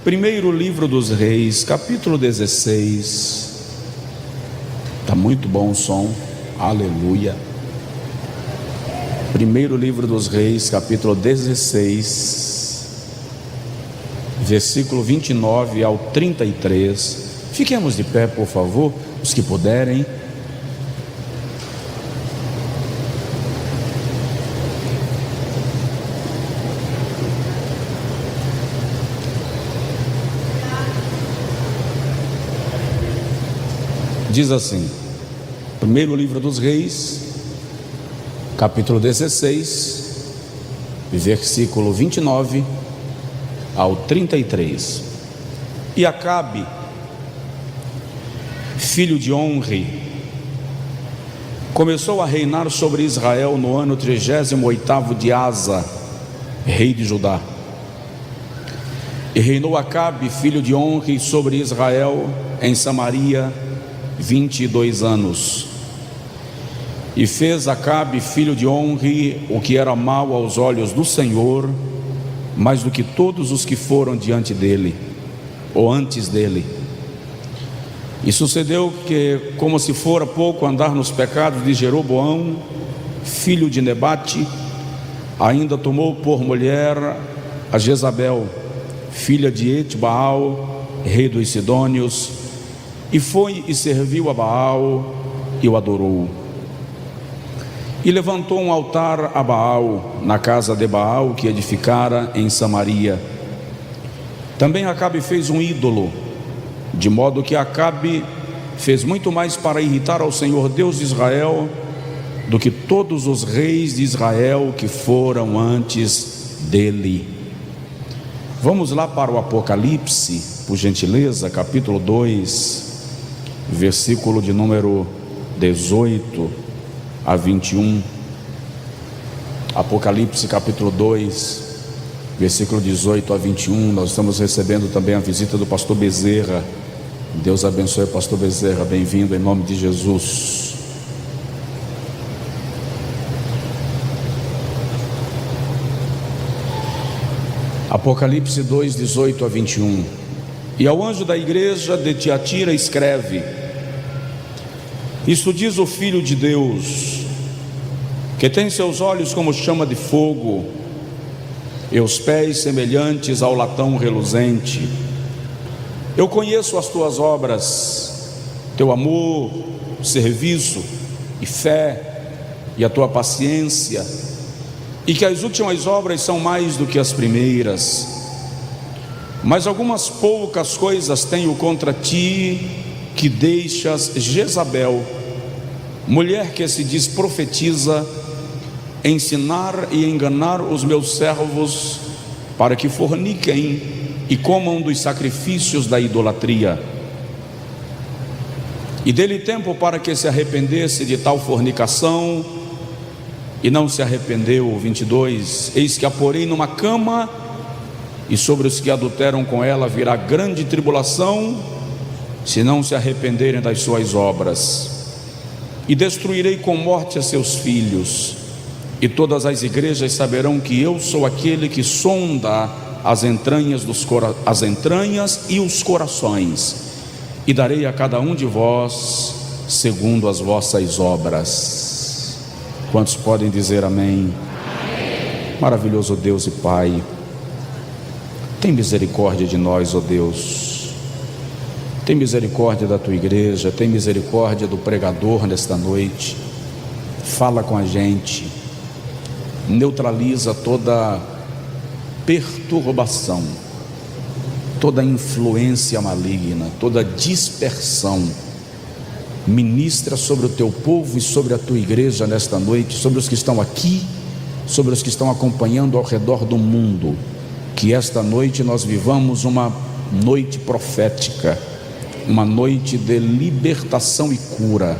Primeiro livro dos Reis, capítulo 16. Está muito bom o som, aleluia. Primeiro livro dos Reis, capítulo 16, versículo 29 ao 33. Fiquemos de pé, por favor, os que puderem. Diz assim, primeiro livro dos Reis, capítulo 16, versículo 29 ao 33. E Acabe, filho de Onri, começou a reinar sobre Israel no ano 38º de Asa, rei de Judá. E reinou Acabe, filho de Onri, sobre Israel em Samaria 22 anos. E fez Acabe, filho de Onri, o que era mal aos olhos do Senhor, mais do que todos os que foram diante dele, ou antes dele. E sucedeu que, como se fora pouco andar nos pecados de Jeroboão, filho de Nebate, ainda tomou por mulher a Jezabel, filha de Etbaal, rei dos Sidônios, e foi e serviu a Baal e o adorou. E levantou um altar a Baal na casa de Baal que edificara em Samaria. Também Acabe fez um ídolo, de modo que Acabe fez muito mais para irritar ao Senhor Deus de Israel do que todos os reis de Israel que foram antes dele. Vamos lá para o Apocalipse, por gentileza, capítulo 2, versículo de número 18 a 21. Apocalipse capítulo 2, versículo 18 a 21. Nós estamos recebendo também a visita do pastor Bezerra. Deus abençoe o pastor Bezerra, bem-vindo em nome de Jesus. Apocalipse 2, 18 a 21. E ao anjo da igreja de Tiatira escreve: isto diz o Filho de Deus, que tem seus olhos como chama de fogo, e os pés semelhantes ao latão reluzente. Eu conheço as tuas obras, teu amor, serviço e fé, e a tua paciência, e que as últimas obras são mais do que as primeiras. Mas algumas poucas coisas tenho contra ti, que deixas Jezabel, mulher que se diz profetiza, ensinar e enganar os meus servos, para que forniquem e comam dos sacrifícios da idolatria. E dê-lhe tempo para que se arrependesse de tal fornicação, e não se arrependeu. 22. Eis que a porei numa cama, e sobre os que adulteram com ela virá grande tribulação, se não se arrependerem das suas obras. E destruirei com morte a seus filhos, e todas as igrejas saberão que eu sou aquele que sonda as entranhas e os corações, e darei a cada um de vós segundo as vossas obras. Quantos podem dizer amém? Amém. Maravilhoso Deus e Pai, tem misericórdia de nós, ó Deus. Tem misericórdia da tua igreja, tem misericórdia do pregador nesta noite. Fala com a gente, neutraliza toda perturbação, toda influência maligna, toda dispersão. Ministra sobre o teu povo e sobre a tua igreja nesta noite, sobre os que estão aqui, sobre os que estão acompanhando ao redor do mundo. Que esta noite nós vivamos uma noite profética, uma noite de libertação e cura,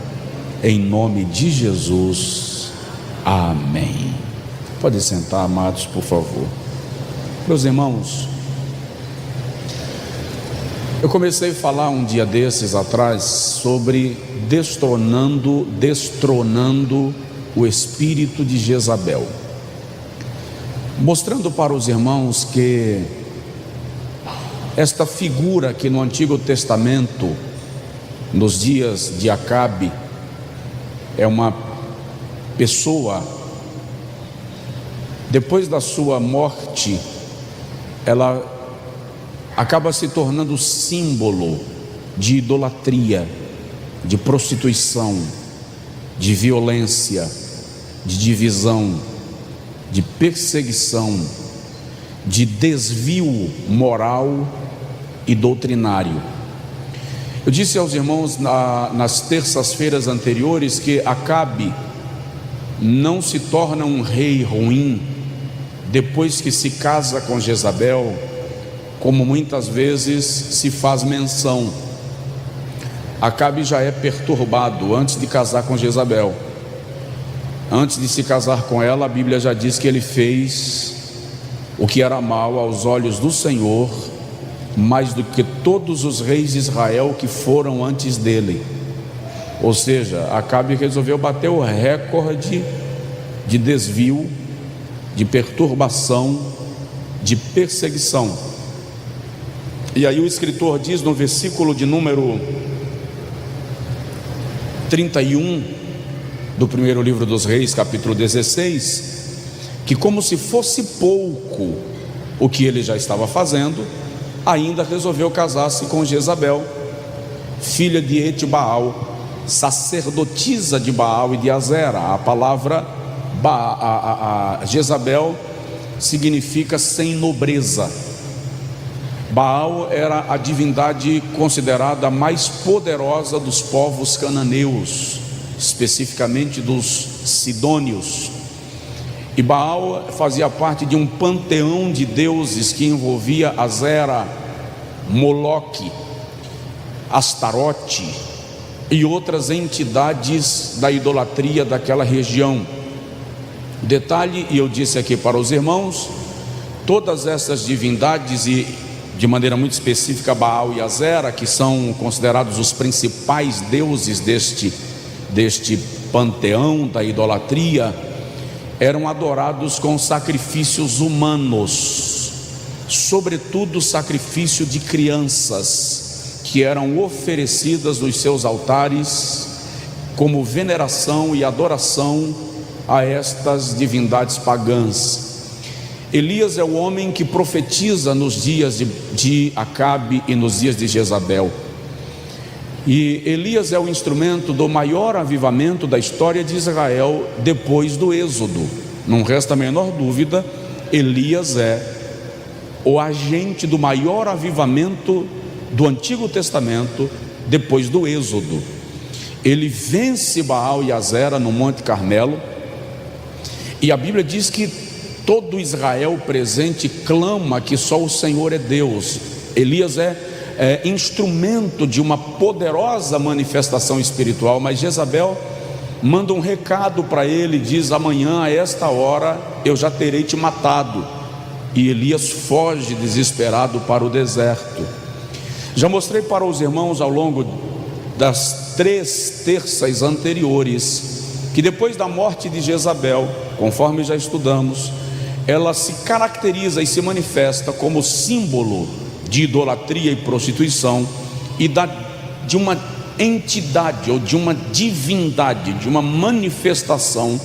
em nome de Jesus, amém. Pode sentar, amados, por favor. Meus irmãos, eu comecei a falar um dia desses atrás sobre destronando o espírito de Jezabel, mostrando para os irmãos que esta figura que no Antigo Testamento, nos dias de Acabe, é uma pessoa, depois da sua morte, ela acaba se tornando símbolo de idolatria, de prostituição, de violência, de divisão, de perseguição, de desvio moral e doutrinário. Eu disse aos irmãos nas terças-feiras anteriores que Acabe não se torna um rei ruim depois que se casa com Jezabel, como muitas vezes se faz menção. Acabe já é perturbado antes de casar com Jezabel. Antes de se casar com ela, a Bíblia já diz que ele fez o que era mal aos olhos do Senhor, mais do que todos os reis de Israel que foram antes dele. Ou seja, Acabe resolveu bater o recorde de desvio, de perturbação, de perseguição. E aí o escritor diz no versículo de número 31 do primeiro livro dos Reis, capítulo 16, que como se fosse pouco o que ele já estava fazendo, ainda resolveu casar-se com Jezabel, filha de Etibaal, sacerdotisa de Baal e de Azera. A palavra Jezabel significa sem nobreza. Baal era a divindade considerada mais poderosa dos povos cananeus, especificamente dos sidônios. E Baal fazia parte de um panteão de deuses que envolvia Azera, Moloque, Astarote e outras entidades da idolatria daquela região. Detalhe, e eu disse aqui para os irmãos, todas essas divindades, e de maneira muito específica Baal e Azera, que são considerados os principais deuses deste panteão da idolatria, eram adorados com sacrifícios humanos, sobretudo sacrifício de crianças, que eram oferecidas nos seus altares como veneração e adoração a estas divindades pagãs. Elias é o homem que profetiza nos dias de Acabe e nos dias de Jezabel. E Elias é o instrumento do maior avivamento da história de Israel depois do Êxodo. Não resta a menor dúvida, Elias é o agente do maior avivamento do Antigo Testamento depois do Êxodo. Ele vence Baal e Azera no Monte Carmelo, e a Bíblia diz que todo Israel presente clama que só o Senhor é Deus. Elias é instrumento de uma poderosa manifestação espiritual, mas Jezabel manda um recado para ele, diz: amanhã a esta hora eu já terei te matado. E Elias foge desesperado para o deserto. Já mostrei para os irmãos ao longo das 3 terças anteriores que depois da morte de Jezabel, conforme já estudamos, ela se caracteriza e se manifesta como símbolo de idolatria e prostituição e de uma entidade ou de uma divindade, de uma manifestação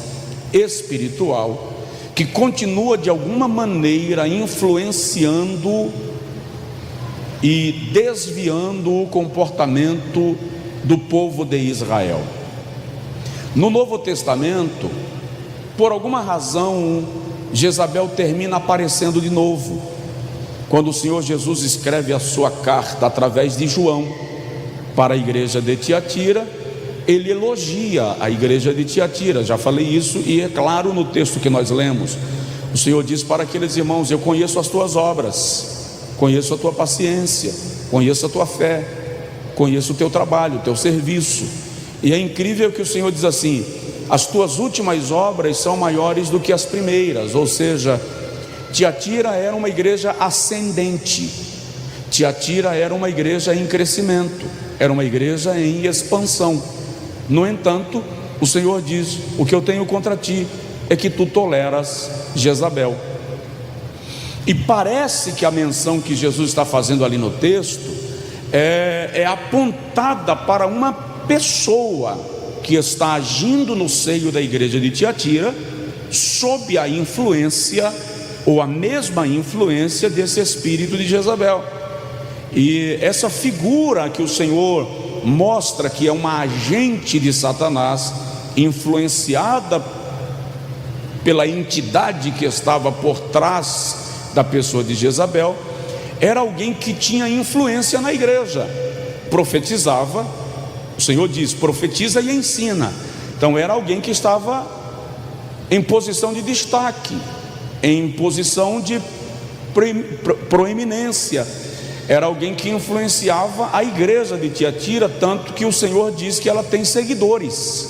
espiritual que continua de alguma maneira influenciando e desviando o comportamento do povo de Israel. No Novo Testamento, por alguma razão, Jezabel termina aparecendo de novo. Quando o Senhor Jesus escreve a sua carta através de João para a igreja de Tiatira, ele elogia a igreja de Tiatira. Já falei isso, e é claro no texto que nós lemos. O Senhor diz para aqueles irmãos: eu conheço as tuas obras, conheço a tua paciência, conheço a tua fé, conheço o teu trabalho, o teu serviço. E é incrível que o Senhor diz assim: as tuas últimas obras são maiores do que as primeiras. Ou seja, Tiatira era uma igreja ascendente, Tiatira era uma igreja em crescimento, era uma igreja em expansão. No entanto, o Senhor diz: o que eu tenho contra ti é que tu toleras Jezabel. E parece que a menção que Jesus está fazendo ali no texto é apontada para uma pessoa que está agindo no seio da igreja de Tiatira sob a influência, ou a mesma influência desse espírito de Jezabel. E essa figura que o Senhor mostra que é uma agente de Satanás, influenciada pela entidade que estava por trás da pessoa de Jezabel, era alguém que tinha influência na igreja, profetizava. O Senhor diz: profetiza e ensina. Então era alguém que estava em posição de destaque, em posição de proeminência. Era alguém que influenciava a igreja de Tiatira, tanto que o Senhor diz que ela tem seguidores,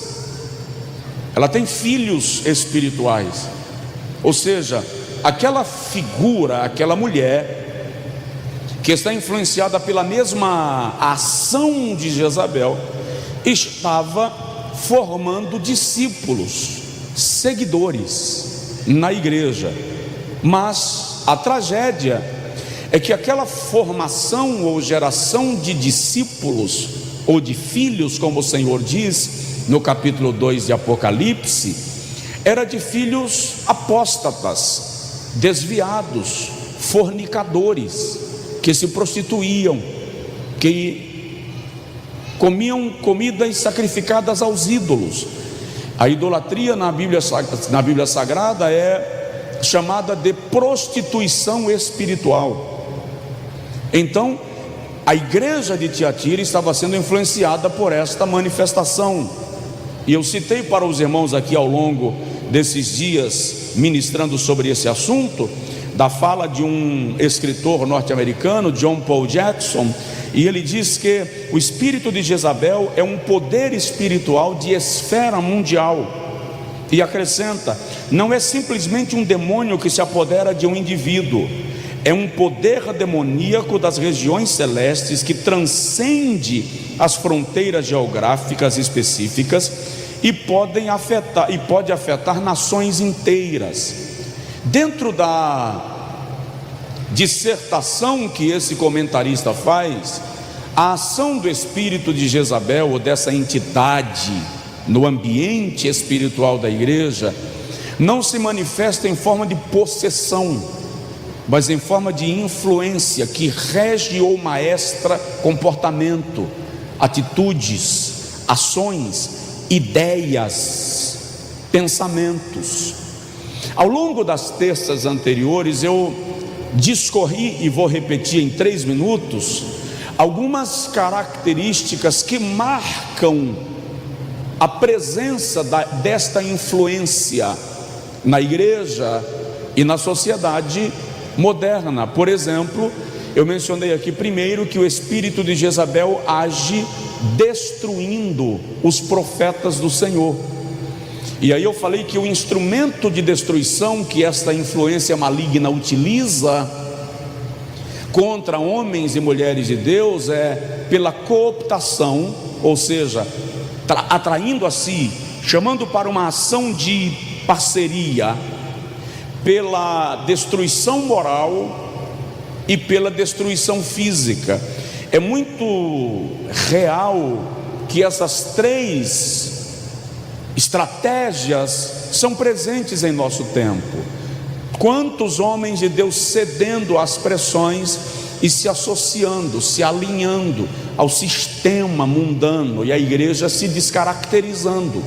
ela tem filhos espirituais. Ou seja, aquela figura, aquela mulher que está influenciada pela mesma ação de Jezabel, estava formando discípulos, seguidores na igreja. Mas a tragédia é que aquela formação ou geração de discípulos, ou de filhos, como o Senhor diz no capítulo 2 de Apocalipse, era de filhos apóstatas, desviados, fornicadores, que se prostituíam, que comiam comidas sacrificadas aos ídolos. A idolatria na Bíblia Sagrada é chamada de prostituição espiritual. Então, a igreja de Tiatira estava sendo influenciada por esta manifestação. E eu citei para os irmãos aqui ao longo desses dias, ministrando sobre esse assunto, da fala de um escritor norte-americano, John Paul Jackson, e ele diz que o espírito de Jezabel é um poder espiritual de esfera mundial. E acrescenta: não é simplesmente um demônio que se apodera de um indivíduo, é um poder demoníaco das regiões celestes que transcende as fronteiras geográficas específicas e pode afetar nações inteiras. Dentro da dissertação que esse comentarista faz, a ação do espírito de Jezabel, ou dessa entidade no ambiente espiritual da igreja, não se manifesta em forma de possessão, mas em forma de influência que rege ou maestra comportamento, atitudes, ações, ideias, pensamentos. Ao longo das terças anteriores eu discorri, e vou repetir em 3 minutos, algumas características que marcam a presença desta influência na igreja e na sociedade moderna. Por exemplo, eu mencionei aqui primeiro que o espírito de Jezabel age destruindo os profetas do Senhor. E aí eu falei que o instrumento de destruição que esta influência maligna utiliza contra homens e mulheres de Deus é pela cooptação, ou seja, atraindo a si, chamando para uma ação de parceria, pela destruição moral e pela destruição física. É muito real que essas 3 estratégias são presentes em nosso tempo. Quantos homens de Deus cedendo às pressões e se associando, se alinhando ao sistema mundano, e a igreja se descaracterizando.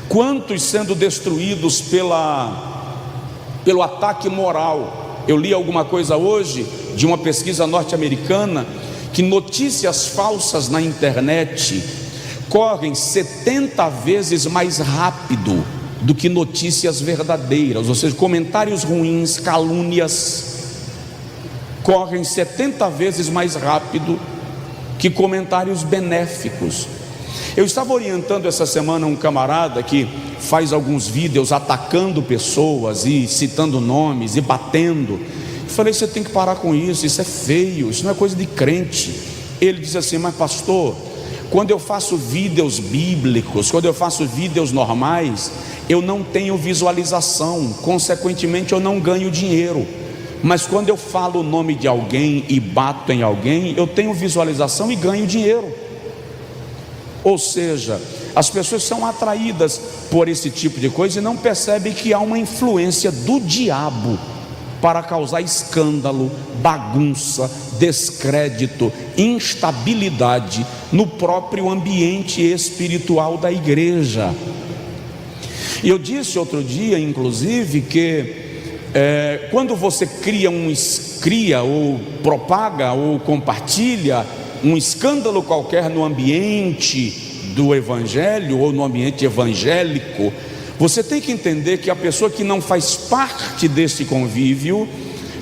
Quantos sendo destruídos pelo ataque moral. Eu li alguma coisa hoje de uma pesquisa norte-americana que notícias falsas na internet correm 70 vezes mais rápido do que notícias verdadeiras. Ou seja, comentários ruins, calúnias, correm 70 vezes mais rápido que comentários benéficos. Eu estava orientando essa semana um camarada que faz alguns vídeos atacando pessoas e citando nomes e batendo. Eu falei: você tem que parar com isso, isso é feio, isso não é coisa de crente. Ele disse assim: mas pastor, quando eu faço vídeos bíblicos, quando eu faço vídeos normais, eu não tenho visualização, consequentemente eu não ganho dinheiro. mas quando eu falo o nome de alguém e bato em alguém, eu tenho visualização e ganho dinheiro. Ou seja, as pessoas são atraídas por esse tipo de coisa e não percebem que há uma influência do diabo para causar escândalo, bagunça, descrédito, instabilidade no próprio ambiente espiritual da igreja. E eu disse outro dia, inclusive, que quando você cria ou propaga ou compartilha um escândalo qualquer no ambiente do evangelho ou no ambiente evangélico, você tem que entender que a pessoa que não faz parte desse convívio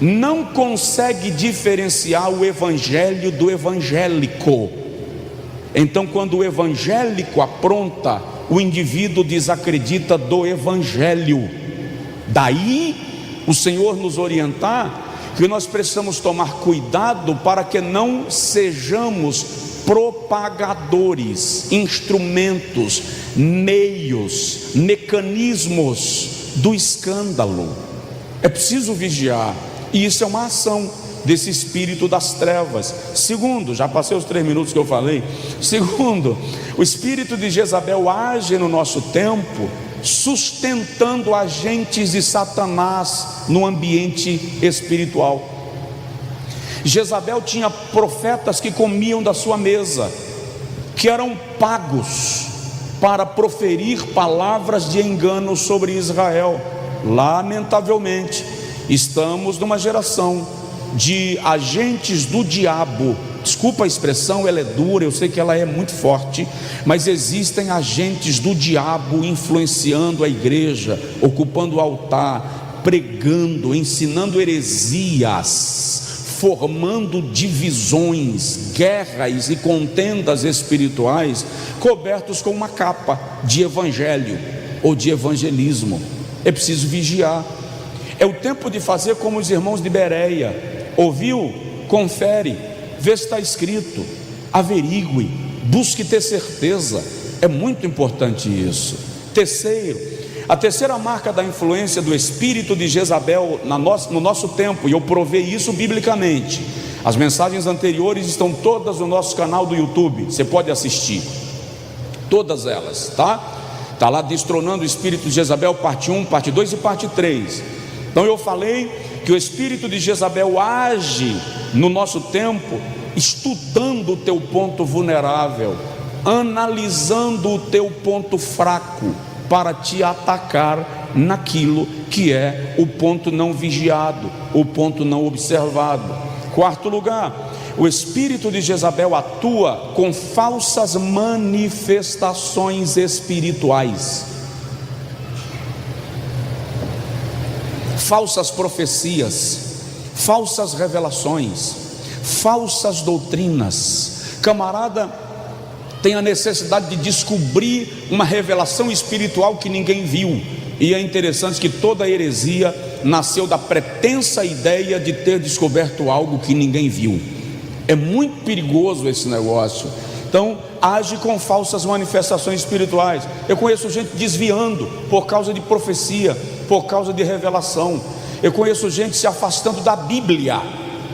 não consegue diferenciar o evangelho do evangélico. Então, quando o evangélico apronta, o indivíduo desacredita do evangelho. Daí o Senhor nos orientar que nós precisamos tomar cuidado para que não sejamos propagadores, instrumentos, meios, mecanismos do escândalo. É preciso vigiar, e isso é uma ação desse espírito das trevas. Segundo, já passei os 3 minutos que eu falei. Segundo, o espírito de Jezabel age no nosso tempo, sustentando agentes de Satanás no ambiente espiritual. Jezabel tinha profetas que comiam da sua mesa, que eram pagos para proferir palavras de engano sobre Israel. Lamentavelmente, estamos numa geração de agentes do diabo. Desculpa a expressão, ela é dura, eu sei que ela é muito forte, mas existem agentes do diabo influenciando a igreja, ocupando o altar, pregando, ensinando heresias, formando divisões, guerras e contendas espirituais, cobertos com uma capa de evangelho ou de evangelismo. É preciso vigiar. É o tempo de fazer como os irmãos de Bereia: ouviu? Confere, vê se está escrito, averigue, busque ter certeza. É muito importante isso. Terceiro, a terceira marca da influência do espírito de Jezabel no nosso tempo, e eu provei isso biblicamente. As mensagens anteriores estão todas no nosso canal do YouTube, você pode assistir todas elas, tá? Está lá, Destronando o Espírito de Jezabel, parte 1, parte 2 e parte 3. Então eu falei que o espírito de Jezabel age no nosso tempo, estudando o teu ponto vulnerável, analisando o teu ponto fraco, para te atacar naquilo que é o ponto não vigiado, o ponto não observado. Quarto lugar, o espírito de Jezabel atua com falsas manifestações espirituais, falsas profecias, falsas revelações, falsas doutrinas. Camarada tem a necessidade de descobrir uma revelação espiritual que ninguém viu, e é interessante que toda heresia nasceu da pretensa ideia de ter descoberto algo que ninguém viu. É muito perigoso esse negócio. Então age com falsas manifestações espirituais. Eu conheço gente desviando por causa de profecia, por causa de revelação. Eu conheço gente se afastando da Bíblia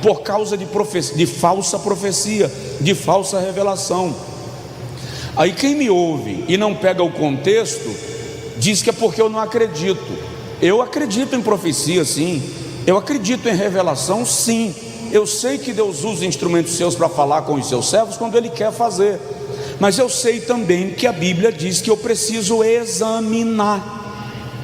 por causa de falsa profecia, de falsa revelação. Aí quem me ouve e não pega o contexto, diz que é porque eu não acredito. Eu acredito em profecia, sim. Eu acredito em revelação, sim. Eu sei que Deus usa instrumentos seus para falar com os seus servos quando Ele quer fazer. Mas eu sei também que a Bíblia diz que eu preciso examinar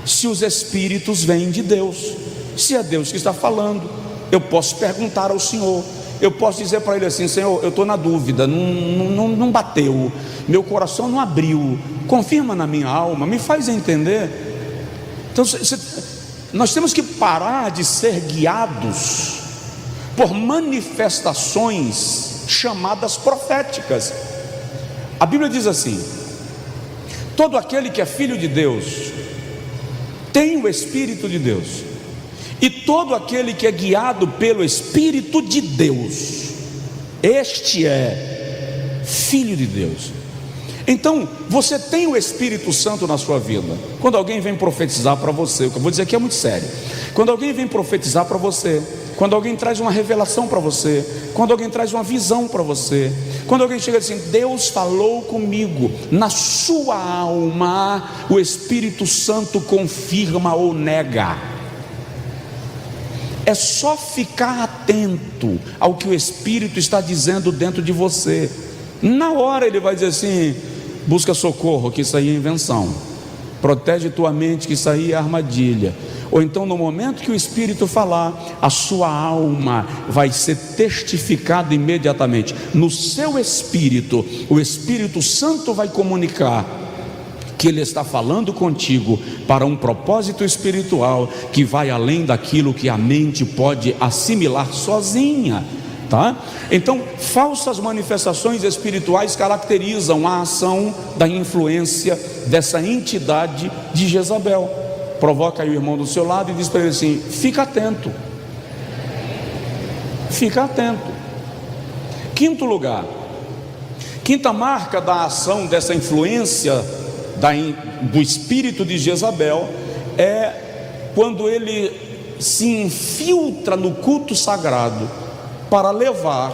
se os espíritos vêm de Deus, se é Deus que está falando. Eu posso perguntar ao Senhor, eu posso dizer para Ele assim: Senhor, eu estou na dúvida, não bateu, meu coração não abriu, confirma na minha alma, me faz entender. Então nós temos que parar de ser guiados por manifestações chamadas proféticas. A Bíblia diz assim: todo aquele que é filho de Deus tem o Espírito de Deus, e todo aquele que é guiado pelo Espírito de Deus, este é filho de Deus. Então você tem o Espírito Santo na sua vida. Quando alguém vem profetizar para você, o que eu vou dizer aqui é muito sério. Quando alguém vem profetizar para você, quando alguém traz uma revelação para você, quando alguém traz uma visão para você, quando alguém chega assim: Deus falou comigo, na sua alma, o Espírito Santo confirma ou nega. É só ficar atento ao que o Espírito está dizendo dentro de você. Na hora ele vai dizer assim: busca socorro, que isso aí é invenção, protege tua mente, que isso aí é armadilha. Ou então, no momento que o Espírito falar, a sua alma vai ser testificada imediatamente. No seu espírito, o Espírito Santo vai comunicar que Ele está falando contigo para um propósito espiritual que vai além daquilo que a mente pode assimilar sozinha, tá? Então, falsas manifestações espirituais caracterizam a ação da influência dessa entidade de Jezabel. Provoca aí o irmão do seu lado e diz para ele assim: fica atento, fica atento. Quinto lugar, quinta marca da ação dessa influência do espírito de Jezabel é quando ele se infiltra no culto sagrado para levar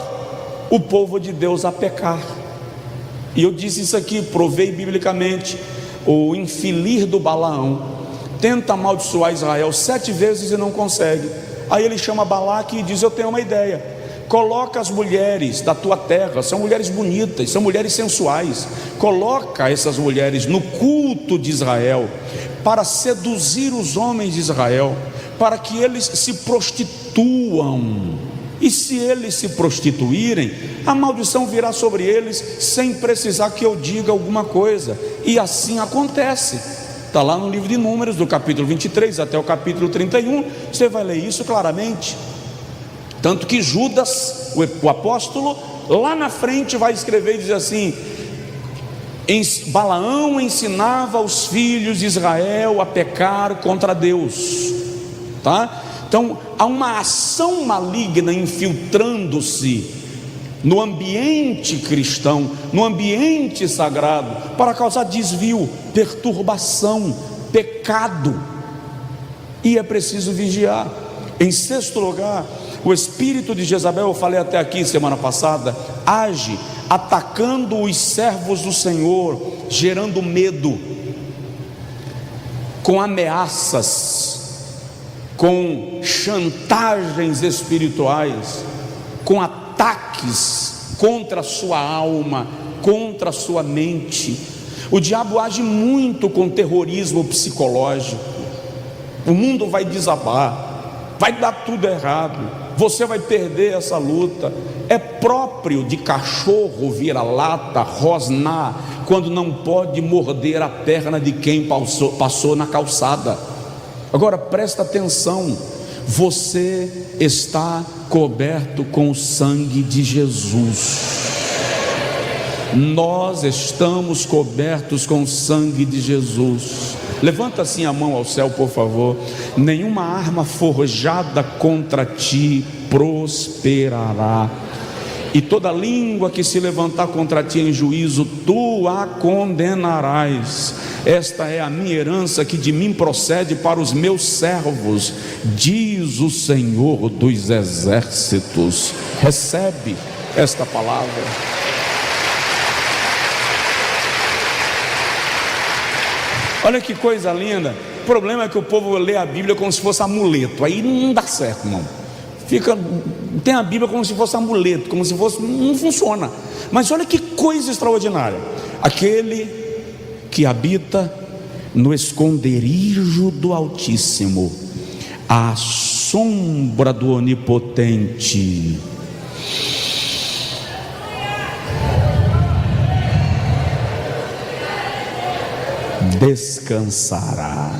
o povo de Deus a pecar. E eu disse isso aqui, provei biblicamente. O infilir do Balaão tenta amaldiçoar Israel 7 vezes e não consegue. Aí ele chama Balaque e diz: eu tenho uma ideia, coloca as mulheres da tua terra, são mulheres bonitas, são mulheres sensuais, coloca essas mulheres no culto de Israel, para seduzir os homens de Israel, para que eles se prostituam, e se eles se prostituírem, a maldição virá sobre eles, sem precisar que eu diga alguma coisa, e assim acontece. Está lá no livro de Números, do capítulo 23 até o capítulo 31, você vai ler isso claramente. Tanto que Judas, o apóstolo, lá na frente vai escrever e diz assim: Balaão ensinava os filhos de Israel a pecar contra Deus, tá? Então há uma ação maligna infiltrando-se no ambiente cristão, no ambiente sagrado, para causar desvio, perturbação, pecado, e é preciso vigiar. Em sexto lugar, o espírito de Jezabel, eu falei até aqui semana passada, age atacando os servos do Senhor, gerando medo, com ameaças, com chantagens espirituais, com ataques contra a sua alma, contra a sua mente. O diabo age muito com terrorismo psicológico. O mundo vai desabar, vai dar tudo errado, você vai perder essa luta. É próprio de cachorro vira-lata rosnar quando não pode morder a perna de quem passou na calçada. Agora presta atenção: você está coberto com o sangue de Jesus. Nós estamos cobertos com o sangue de Jesus. Levanta assim a mão ao céu, por favor. Nenhuma arma forjada contra ti prosperará, e toda língua que se levantar contra ti em juízo, tu a condenarás. Esta é a minha herança que de mim procede para os meus servos, diz o Senhor dos exércitos. Recebe esta palavra. Olha que coisa linda. O problema é que o povo lê a Bíblia como se fosse amuleto, aí não dá certo, irmão. Tem a Bíblia como se fosse amuleto, como se fosse, não funciona. Mas olha que coisa extraordinária: aquele que habita no esconderijo do Altíssimo, à sombra do Onipotente, descansará.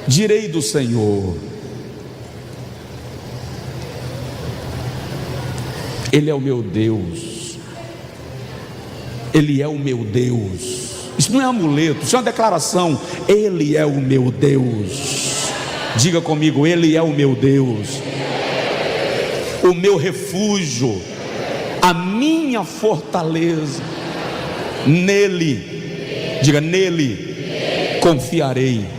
Direi do Senhor: Ele é o meu Deus, Ele é o meu Deus. Isso não é amuleto, isso é uma declaração. Ele é o meu Deus. Diga comigo: Ele é o meu Deus, o meu refúgio, a minha fortaleza. Nele, diga, nele confiarei.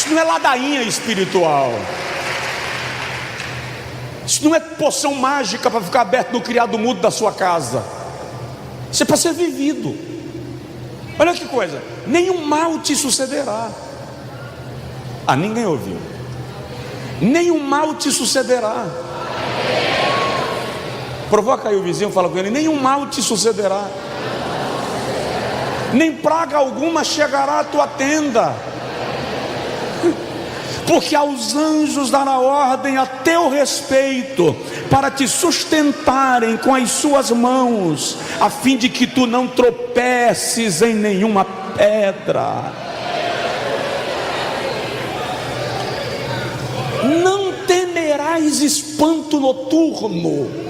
Isso não é ladainha espiritual. Isso não é poção mágica para ficar aberto no criado mudo da sua casa. Isso é para ser vivido. Olha que coisa: nenhum mal te sucederá. Ah, ninguém ouviu. Nenhum mal te sucederá. Provoca aí o vizinho, fala com ele: nenhum mal te sucederá, nem praga alguma chegará à tua tenda, porque aos anjos dará ordem a teu respeito, para te sustentarem com as suas mãos, a fim de que tu não tropeces em nenhuma pedra. Não temerás espanto noturno.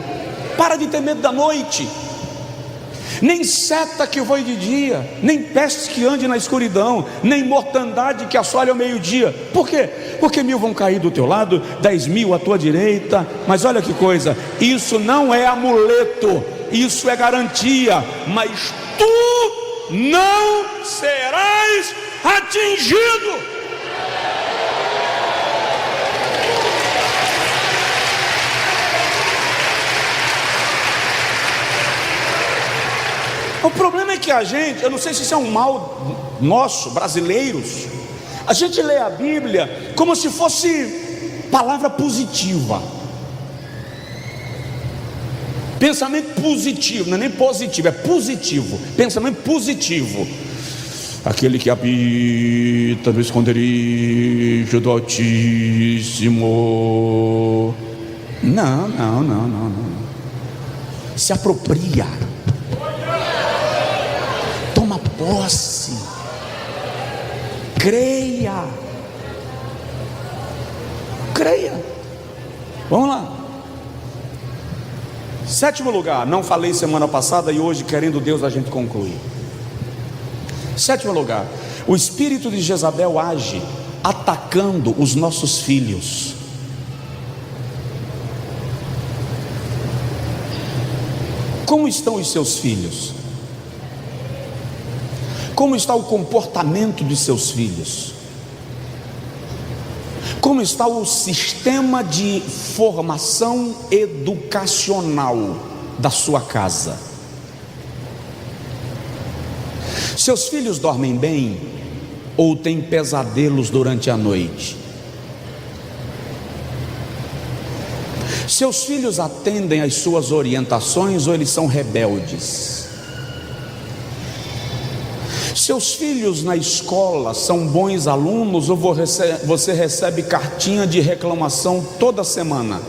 Para de ter medo da noite. Nem seta que voe de dia, nem peste que ande na escuridão, nem mortandade que assole ao meio-dia. Por quê? Porque 1000 vão cair do teu lado, 10.000 à tua direita. Mas olha que coisa: isso não é amuleto, isso é garantia. Mas tu não serás atingido. O problema é que a gente, eu não sei se isso é um mal nosso, brasileiros, a gente lê a Bíblia como se fosse palavra positiva, pensamento positivo, não é nem positivo, é positivo, pensamento positivo. Aquele que habita no esconderijo do Altíssimo. Não. Se apropria. Toma posse. Creia. Vamos lá. 7º lugar, não falei semana passada e hoje, querendo Deus, a gente conclui. 7º lugar, o espírito de Jezabel age atacando os nossos filhos. Como estão os seus filhos? Como está o comportamento dos seus filhos? Como está o sistema de formação educacional da sua casa? Seus filhos dormem bem ou têm pesadelos durante a noite? Seus filhos atendem às suas orientações ou eles são rebeldes? Seus filhos na escola são bons alunos ou você recebe cartinha de reclamação toda semana?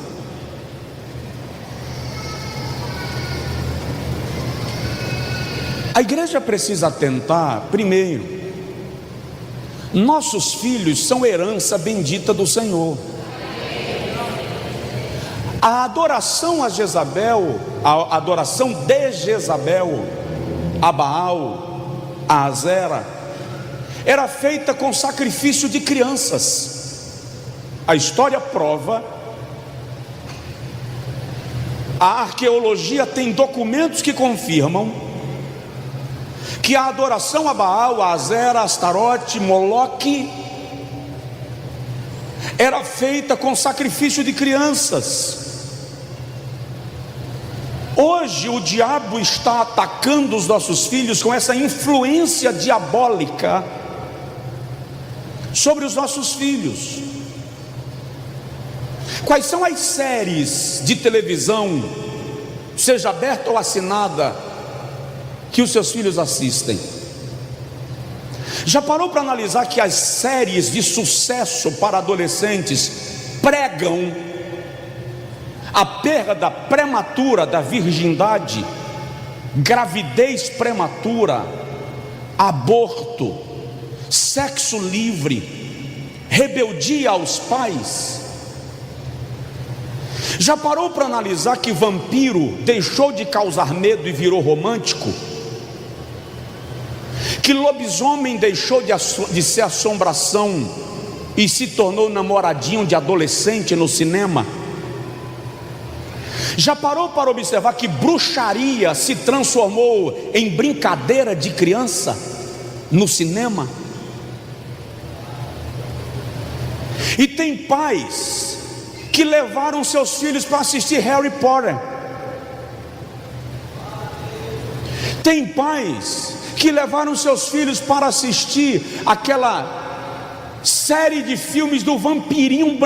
A igreja precisa atentar, primeiro, nossos filhos são herança bendita do Senhor. A adoração a Jezabel, a adoração de Jezabel, a Baal, a Azera, era feita com sacrifício de crianças. A história prova, a arqueologia tem documentos que confirmam que a adoração a Baal, a Azera, a Astarote, Moloque era feita com sacrifício de crianças. Hoje o diabo está atacando os nossos filhos com essa influência diabólica sobre os nossos filhos. Quais são as séries de televisão, seja aberta ou assinada, que os seus filhos assistem? Já parou para analisar que as séries de sucesso para adolescentes pregam a perda prematura da virgindade, gravidez prematura, aborto, sexo livre, rebeldia aos pais? Já parou para analisar que vampiro deixou de causar medo e virou romântico? Que lobisomem deixou de ser assombração e se tornou namoradinho de adolescente no cinema? Já parou para observar que bruxaria se transformou em brincadeira de criança no cinema? E tem pais que levaram seus filhos para assistir Harry Potter. Tem pais que levaram seus filhos para assistir aquela série de filmes do vampirinho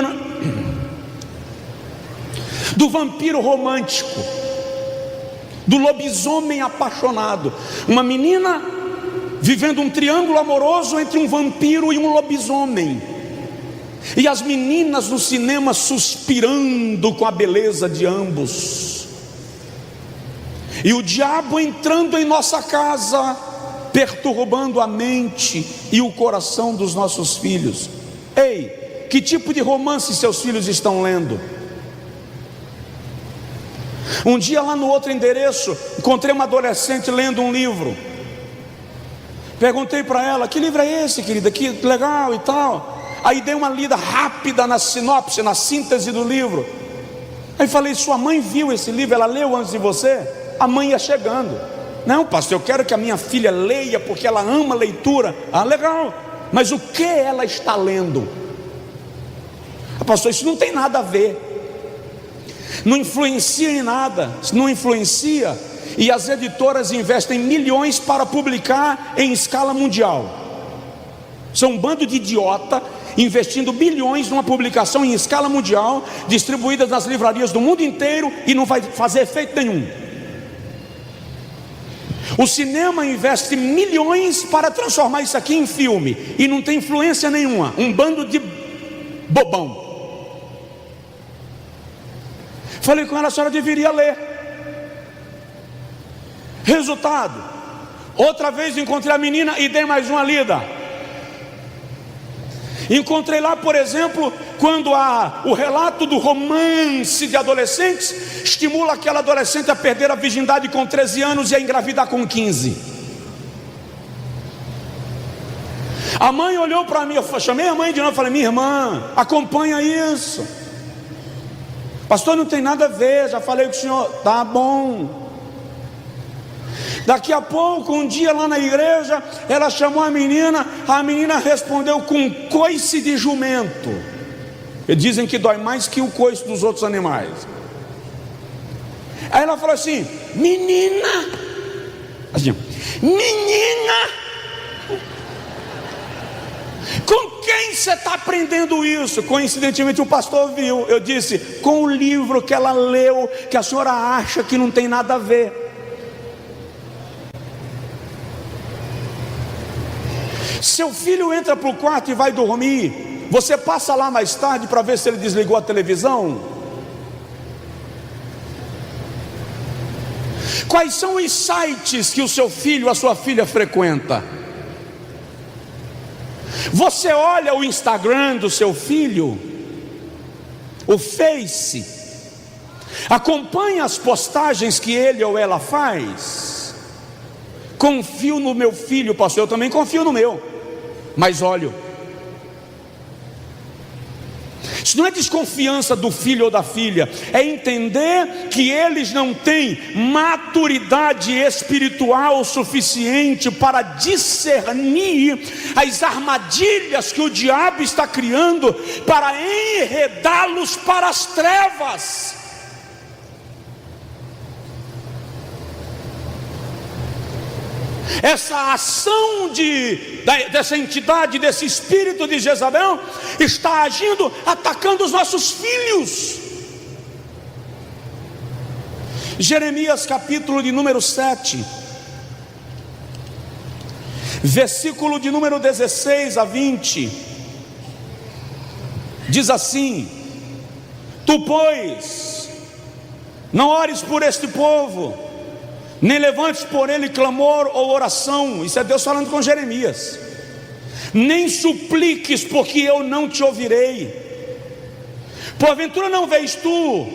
do vampiro romântico, do lobisomem apaixonado. Uma menina vivendo um triângulo amoroso entre um vampiro e um lobisomem, e as meninas no cinema suspirando com a beleza de ambos, e o diabo entrando em nossa casa, perturbando a mente e o coração dos nossos filhos. Ei, que tipo de romance seus filhos estão lendo? Um dia lá no outro endereço, encontrei uma adolescente lendo um livro. Perguntei para ela: que livro é esse, querida? Que legal e tal. Aí dei uma lida rápida na sinopse, na síntese do livro. Aí falei: sua mãe viu esse livro? Ela leu antes de você? A mãe ia chegando. Não, pastor, eu quero que a minha filha leia porque ela ama leitura. Ah, legal. Mas o que ela está lendo? Ah, pastor, isso não tem nada a ver. Não influencia em nada. Não influencia. E as editoras investem milhões para publicar em escala mundial. São um bando de idiota investindo bilhões numa publicação em escala mundial, distribuídas nas livrarias do mundo inteiro, e não vai fazer efeito nenhum. O cinema investe milhões para transformar isso aqui em filme, e não tem influência nenhuma. Um bando de bobão. Falei com ela: a senhora deveria ler. Resultado: outra vez encontrei a menina e dei mais uma lida. Encontrei lá, por exemplo, quando o relato do romance de adolescentes estimula aquela adolescente a perder a virgindade com 13 anos e a engravidar com 15. A mãe olhou para mim, eu chamei a mãe de novo e falei: minha irmã, acompanha isso. Pastor, não tem nada a ver, já falei com o senhor. Tá bom. Daqui a pouco, um dia lá na igreja, ela chamou a menina respondeu com coice de jumento. E dizem que dói mais que o coice dos outros animais. Aí ela falou assim: menina, com quem você está aprendendo isso? Coincidentemente o pastor viu. Eu disse: com o livro que ela leu, que a senhora acha que não tem nada a ver. Seu filho entra para o quarto e vai dormir, você passa lá mais tarde para ver se ele desligou a televisão? Quais são os sites que o seu filho, a sua filha frequenta? Você olha o Instagram do seu filho, o Face, acompanha as postagens que ele ou ela faz? Confio no meu filho, pastor, eu também confio no meu. Mas olha, isso não é desconfiança do filho ou da filha, é entender que eles não têm maturidade espiritual suficiente para discernir as armadilhas que o diabo está criando para enredá-los para as trevas. Essa ação dessa entidade, desse espírito de Jezabel, está agindo, atacando os nossos filhos. Jeremias capítulo de número 7, versículo de número 16 a 20, diz assim: tu, pois, não ores por este povo, nem levantes por ele clamor ou oração. Isso é Deus falando com Jeremias. Nem supliques, porque eu não te ouvirei. Porventura não vês tu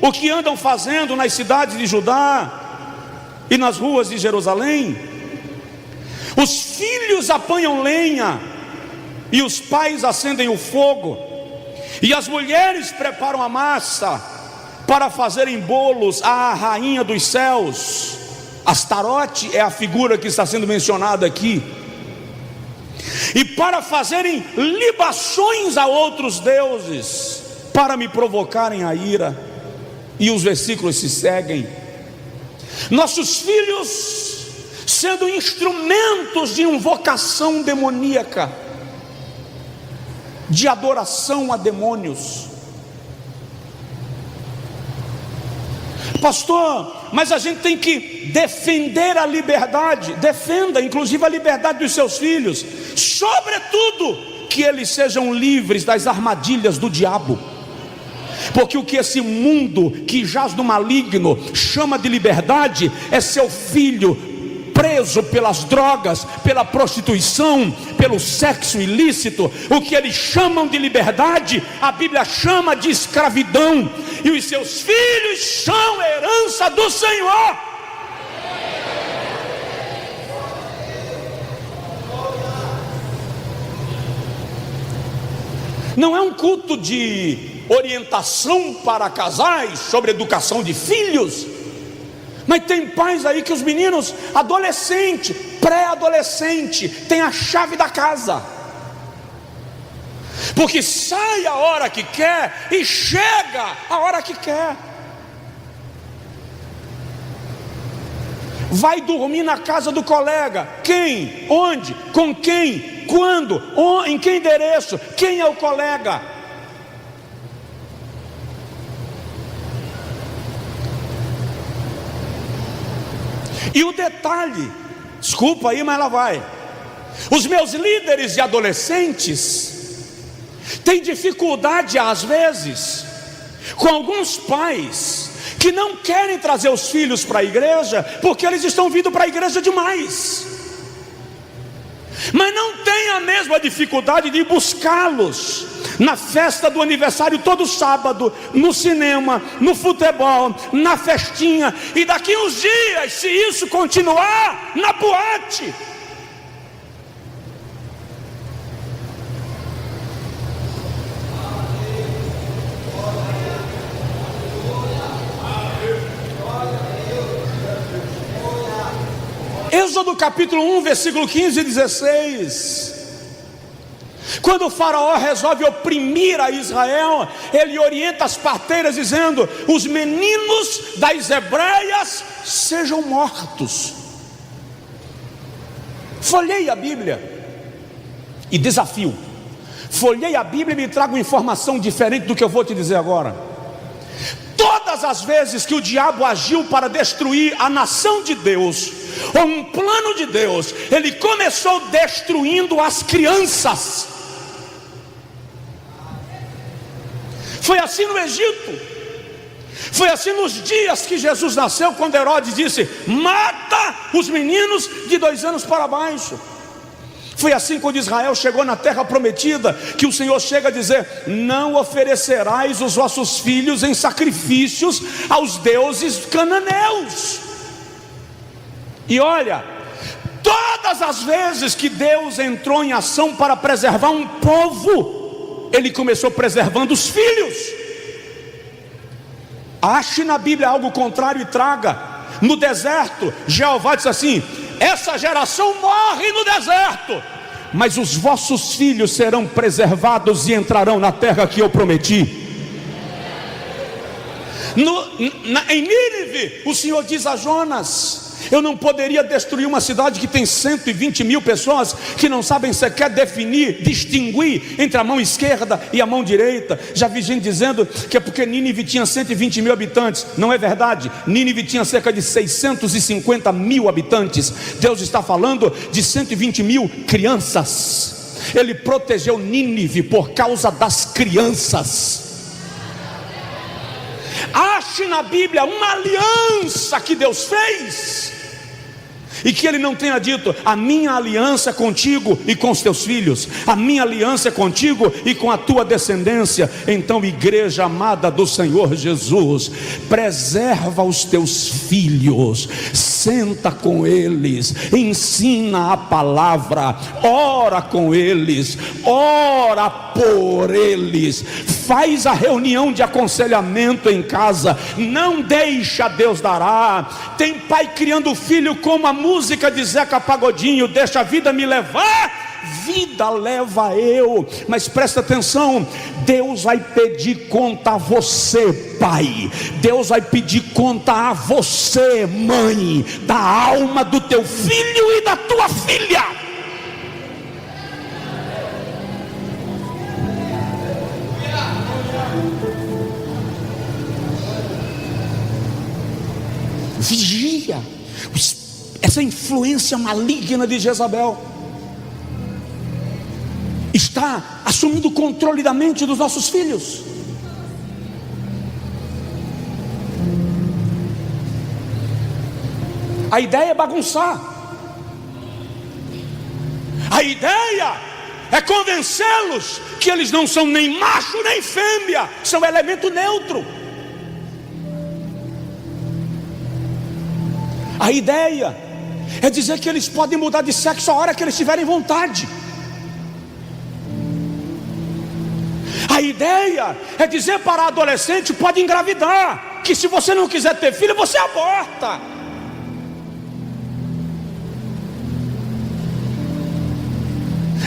o que andam fazendo nas cidades de Judá e nas ruas de Jerusalém? Os filhos apanham lenha, e os pais acendem o fogo, e as mulheres preparam a massa para fazerem bolos à rainha dos céus. Astarote é a figura que está sendo mencionada aqui. e para fazerem libações a outros deuses, para me provocarem a ira. E os versículos se seguem. Nossos filhos sendo instrumentos de invocação demoníaca, de adoração a demônios. Pastor, mas a gente tem que defender a liberdade. Defenda inclusive a liberdade dos seus filhos, sobretudo que eles sejam livres das armadilhas do diabo. Porque o que esse mundo que jaz no maligno chama de liberdade é seu filho preso pelas drogas, pela prostituição, pelo sexo ilícito. O que eles chamam de liberdade, a Bíblia chama de escravidão. E os seus filhos são herança do Senhor. Não é um culto de orientação para casais sobre educação de filhos, mas tem pais aí que os meninos, adolescente, pré-adolescente, tem a chave da casa, porque sai a hora que quer e chega a hora que quer. Vai dormir na casa do colega. Quem? Onde? Com quem? Quando? Em que endereço? Quem é o colega? E o detalhe, desculpa aí, mas ela vai. Os meus líderes de adolescentes têm dificuldade às vezes com alguns pais que não querem trazer os filhos para a igreja, porque eles estão vindo para a igreja demais, mas não tem a mesma dificuldade de buscá-los na festa do aniversário todo sábado, no cinema, no futebol, na festinha, e daqui uns dias, se isso continuar, na boate. Êxodo capítulo 1, versículo 15 e 16. Quando o faraó resolve oprimir a Israel, ele orienta as parteiras dizendo: os meninos das hebreias sejam mortos. Folheie a Bíblia e desafio. Folheie a Bíblia e me traga uma informação diferente do que eu vou te dizer agora. Todas as vezes que o diabo agiu para destruir a nação de Deus, ou um plano de Deus, ele começou destruindo as crianças. Foi assim no Egito, foi assim nos dias que Jesus nasceu, quando Herodes disse: mata os meninos de 2 anos para baixo. Foi assim quando Israel chegou na terra prometida, que o Senhor chega a dizer: não oferecerás os vossos filhos em sacrifícios aos deuses cananeus. E olha, todas as vezes que Deus entrou em ação para preservar um povo, Ele começou preservando os filhos. Ache na Bíblia algo contrário e traga. No deserto, Jeová disse assim: essa geração morre no deserto, mas os vossos filhos serão preservados e entrarão na terra que eu prometi. Em Nínive, o Senhor diz a Jonas: eu não poderia destruir uma cidade que tem 120 mil pessoas que não sabem sequer definir, distinguir entre a mão esquerda e a mão direita. Já vi gente dizendo que é porque Nínive tinha 120 mil habitantes. Não é verdade. Nínive tinha cerca de 650 mil habitantes. Deus está falando de 120 mil crianças. Ele protegeu Nínive por causa das crianças. Ache na Bíblia uma aliança que Deus fez, e que Ele não tenha dito: a minha aliança é contigo e com os teus filhos, a minha aliança é contigo e com a tua descendência. Então, igreja amada do Senhor Jesus, preserva os teus filhos, senta com eles, ensina a palavra, ora com eles, ora por eles, faz a reunião de aconselhamento em casa, não deixa, Deus dará. Tem pai criando filho como a música de Zeca Pagodinho: deixa a vida me levar vida leva eu. Mas presta atenção, Deus vai pedir conta a você, pai. Deus vai pedir conta a você, mãe, da alma do teu filho e da tua filha. Vigia essa influência maligna de Jezabel. Está assumindo o controle da mente dos nossos filhos. A ideia é bagunçar. A ideia é convencê-los que eles não são nem macho nem fêmea, são elemento neutro. A ideia é dizer que eles podem mudar de sexo a hora que eles tiverem vontade. A ideia é dizer para a adolescente: pode engravidar, que se você não quiser ter filho, você aborta.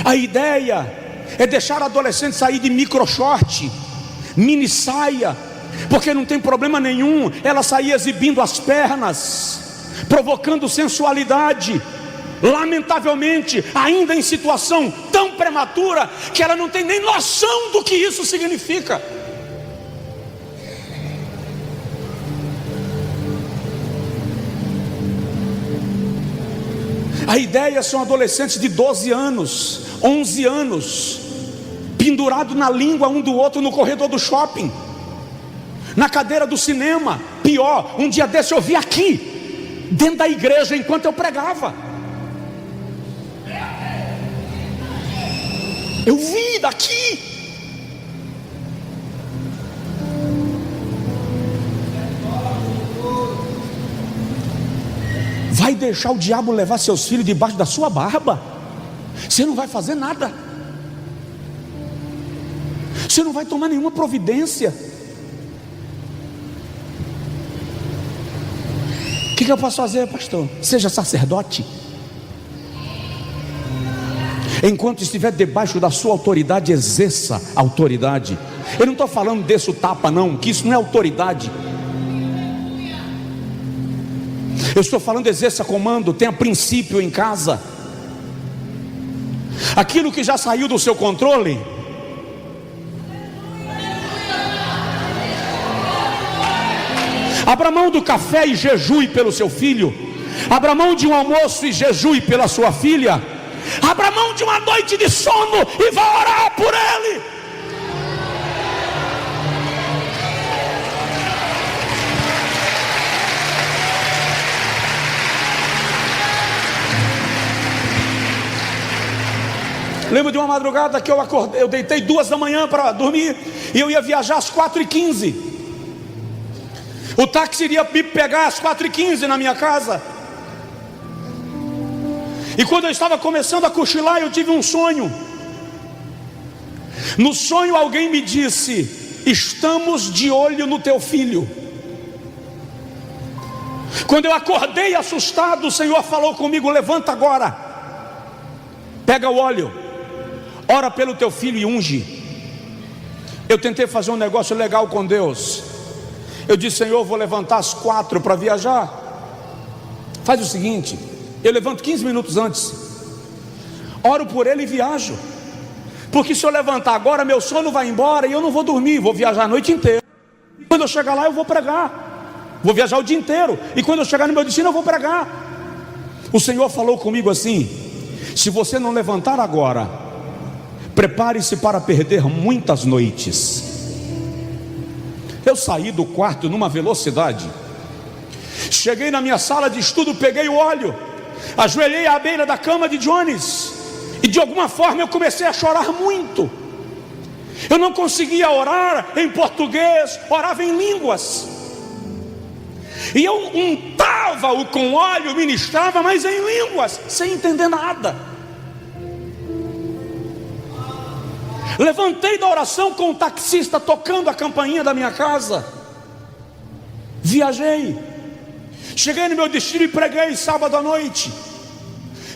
A ideia é deixar a adolescente sair de micro short, mini saia, porque não tem problema nenhum ela sair exibindo as pernas, provocando sensualidade, lamentavelmente ainda em situação tão prematura que ela não tem nem noção do que isso significa. A ideia são adolescentes de 12 anos, 11 anos, pendurado na língua um do outro no corredor do shopping, na cadeira do cinema. Pior, um dia desse eu vi aqui, dentro da igreja, enquanto eu pregava. Eu vi daqui. Vai deixar o diabo levar seus filhos debaixo da sua barba? Você não vai fazer nada. Você não vai tomar nenhuma providência. O que eu posso fazer, pastor? Seja sacerdote. Enquanto estiver debaixo da sua autoridade, exerça a autoridade. Eu não estou falando desse tapa não, que isso não é autoridade. Eu estou falando, exerça comando, tenha princípio em casa. Aquilo que já saiu do seu controle, abra mão do café e jejue pelo seu filho. Abra mão de um almoço e jejue pela sua filha. Abra mão de uma noite de sono e vá orar por ele. Lembro de uma madrugada que eu acordei, eu deitei 2 da manhã para dormir, e eu ia viajar às 4h15. O táxi iria me pegar às 4h15 na minha casa. E quando eu estava começando a cochilar, eu tive um sonho. No sonho alguém me disse: estamos de olho no teu filho. Quando eu acordei assustado, o Senhor falou comigo: levanta agora, pega o óleo, ora pelo teu filho e unge. Eu tentei fazer um negócio legal com Deus. Eu disse: Senhor, vou levantar às 4 para viajar. Faz o seguinte, eu levanto 15 minutos antes, oro por ele e viajo. Porque se eu levantar agora, meu sono vai embora e eu não vou dormir, vou viajar a noite inteira. Quando eu chegar lá, eu vou pregar. Vou viajar o dia inteiro, e quando eu chegar no meu destino, eu vou pregar. O Senhor falou comigo assim: se você não levantar agora, prepare-se para perder muitas noites. Eu saí do quarto numa velocidade, cheguei na minha sala de estudo, peguei o óleo, ajoelhei à beira da cama de Jones, e de alguma forma eu comecei a chorar muito. Eu não conseguia orar em português, orava em línguas, e eu untava-o com óleo, ministrava, mas em línguas, sem entender nada. Levantei da oração com o taxista tocando a campainha da minha casa. Viajei, cheguei no meu destino e preguei sábado à noite,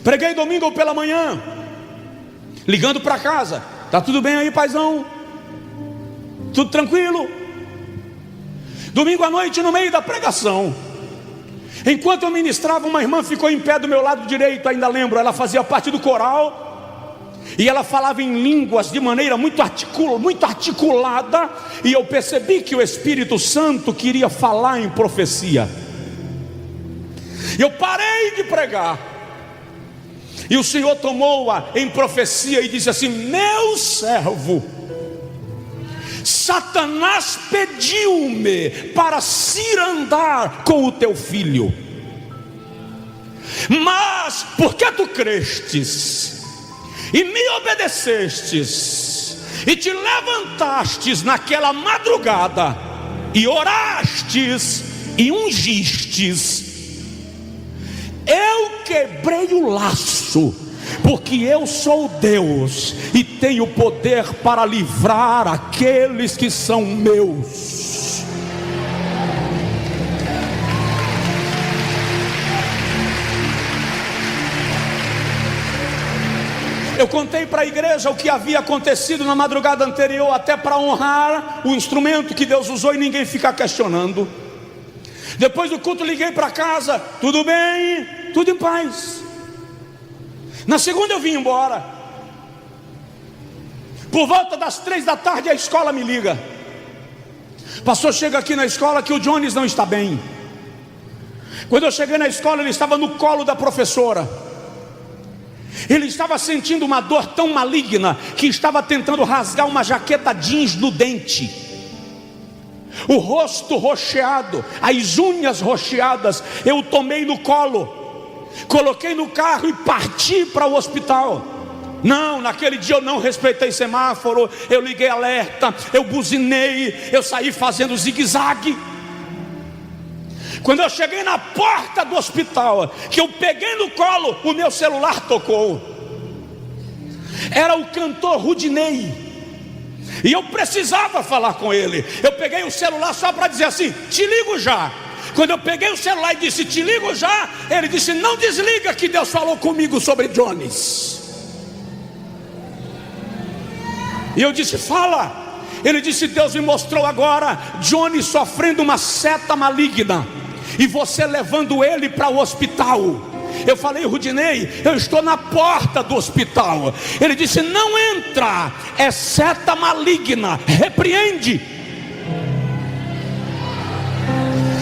preguei domingo pela manhã. ligando para casa: tá tudo bem aí, paizão? Tudo tranquilo? Domingo à noite, no meio da pregação, enquanto eu ministrava, uma irmã ficou em pé do meu lado direito, ainda lembro, ela fazia parte do coral, e ela falava em línguas de maneira muito articulada, e eu percebi que o Espírito Santo queria falar em profecia. Eu parei de pregar, e o Senhor tomou-a em profecia e disse assim: meu servo, Satanás pediu-me para cirandar com o teu filho, mas porque tu crestes e me obedecestes e te levantastes naquela madrugada e orastes e ungistes, eu quebrei o laço, porque eu sou Deus e tenho poder para livrar aqueles que são meus. Eu contei para a igreja o que havia acontecido na madrugada anterior, até para honrar o instrumento que Deus usou e ninguém ficar questionando. Depois do culto, liguei para casa: tudo bem? Tudo em paz. Na segunda eu vim embora. Por volta das 3 da tarde a escola me liga: pastor, chega aqui na escola que o Jones não está bem. Quando eu cheguei na escola, ele estava no colo da professora. Ele estava sentindo uma dor tão maligna que estava tentando rasgar uma jaqueta jeans no dente. O rosto roxeado, as unhas roxeadas. Eu o tomei no colo, coloquei no carro e parti para o hospital. Não, naquele dia eu não respeitei semáforo, eu liguei alerta, eu buzinei, eu saí fazendo zigue-zague. Quando eu cheguei na porta do hospital, que eu peguei no colo, o meu celular tocou. Era o cantor Rudinei, e eu precisava falar com ele. Eu peguei o celular só para dizer assim: te ligo já. Quando eu peguei o celular e disse te ligo já, ele disse: não desliga que Deus falou comigo sobre Jones. E eu disse: fala. Ele disse: Deus me mostrou agora Jones sofrendo uma seta maligna e você levando ele para o hospital. Eu falei: Rudinei, eu estou na porta do hospital. Ele disse: não entra, é seta maligna, repreende.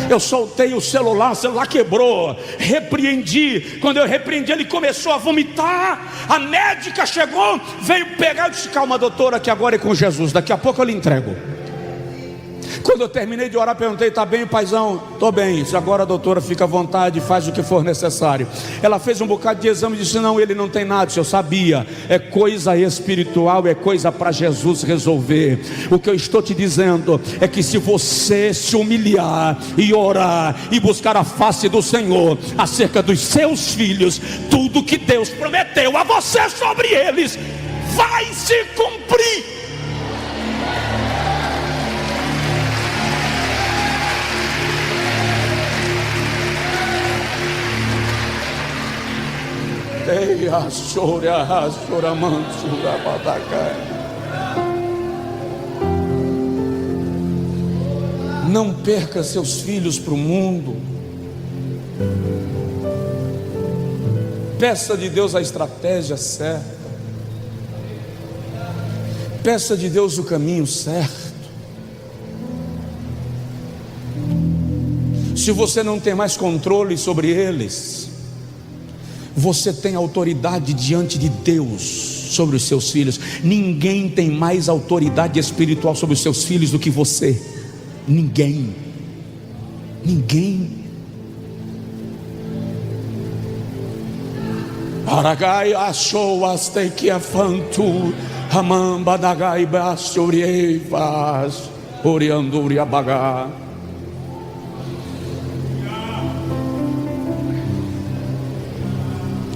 Eu soltei o celular quebrou, repreendi. Quando eu repreendi, ele começou a vomitar. A médica chegou, veio pegar. Eu disse: calma, doutora, que agora é com Jesus, daqui a pouco eu lhe entrego. Quando eu terminei de orar, perguntei: tá bem, paizão? Tô bem. Agora, doutora, fica à vontade, faz o que for necessário. Ela fez um bocado de exame e disse: não, ele não tem nada. Eu sabia, é coisa espiritual, é coisa para Jesus resolver. O que eu estou te dizendo é que se você se humilhar e orar e buscar a face do Senhor acerca dos seus filhos, tudo que Deus prometeu a você sobre eles vai se cumprir. Não perca seus filhos para o mundo. Peça de Deus a estratégia certa. Peça de Deus o caminho certo. Se você não tem mais controle sobre eles, você tem autoridade diante de Deus sobre os seus filhos. Ninguém tem mais autoridade espiritual sobre os seus filhos do que você. Ninguém. Aragai achou as tequiafantu Ramamba dagai basurievas Orianduriabaga.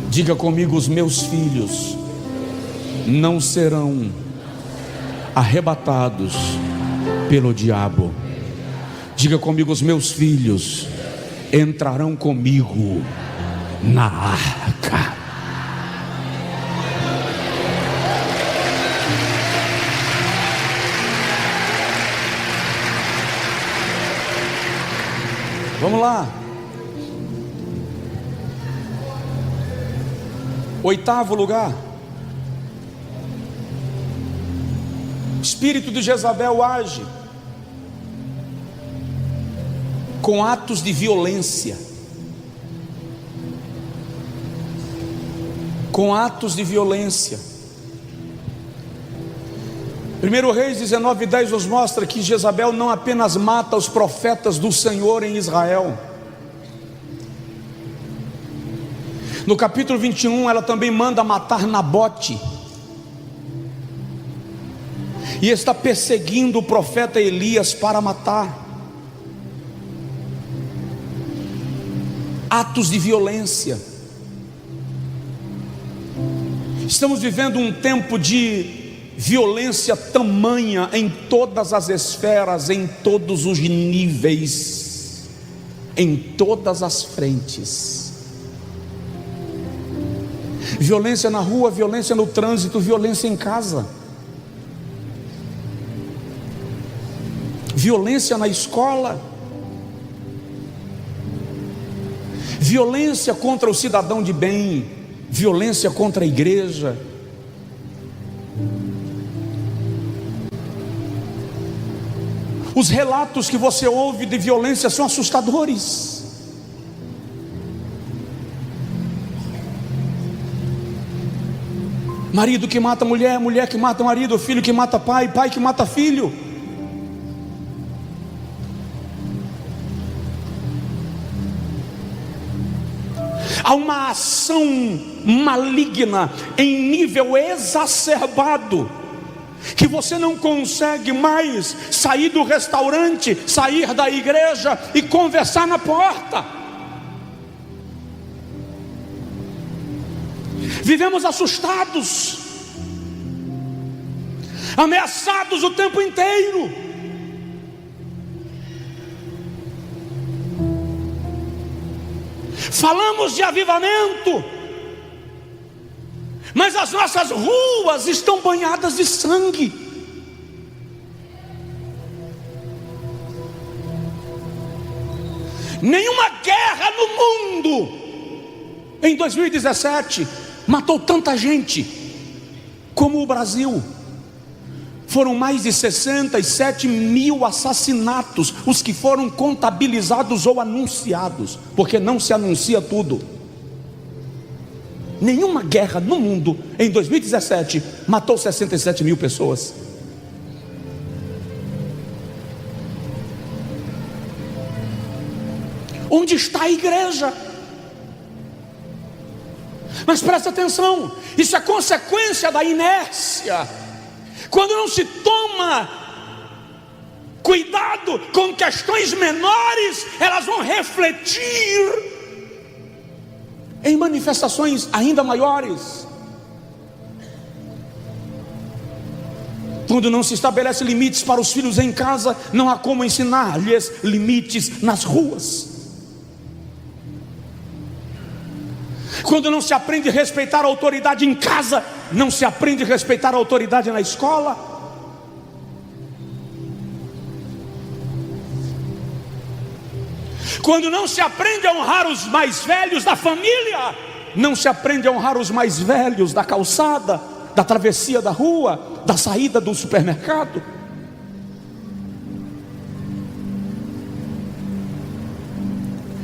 Diga comigo: os meus filhos não serão arrebatados pelo diabo. Diga comigo: os meus filhos entrarão comigo na arca. Vamos lá. Oitavo lugar. O espírito de Jezabel age com atos de violência. Com atos de violência. 1 Reis 19:10 nos mostra que Jezabel não apenas mata os profetas do Senhor em Israel. No capítulo 21 ela também manda matar Nabote. E está perseguindo o profeta Elias para matar. Atos de violência. Estamos vivendo um tempo de violência tamanha em todas as esferas, em todos os níveis, em todas as frentes. Violência na rua, violência no trânsito, violência em casa, violência na escola, violência contra o cidadão de bem, violência contra a igreja. Os relatos que você ouve de violência são assustadores. Marido que mata mulher, mulher que mata marido, filho que mata pai, pai que mata filho. Há uma ação maligna em nível exacerbado, que você não consegue mais sair do restaurante, sair da igreja e conversar na porta. Vivemos assustados, ameaçados o tempo inteiro. Falamos de avivamento, mas as nossas ruas estão banhadas de sangue. Nenhuma guerra no mundo em 2017 matou tanta gente como o Brasil. Foram mais de 67 mil assassinatos, os que foram contabilizados ou anunciados, porque não se anuncia tudo. Nenhuma guerra no mundo em 2017 matou 67 mil pessoas. Onde está a igreja? Mas presta atenção, isso é consequência da inércia. Quando não se toma cuidado com questões menores, elas vão refletir em manifestações ainda maiores. Quando não se estabelece limites para os filhos em casa, não há como ensinar-lhes limites nas ruas. Quando não se aprende a respeitar a autoridade em casa, não se aprende a respeitar a autoridade na escola. Quando não se aprende a honrar os mais velhos da família, não se aprende a honrar os mais velhos da calçada, da travessia da rua, da saída do supermercado.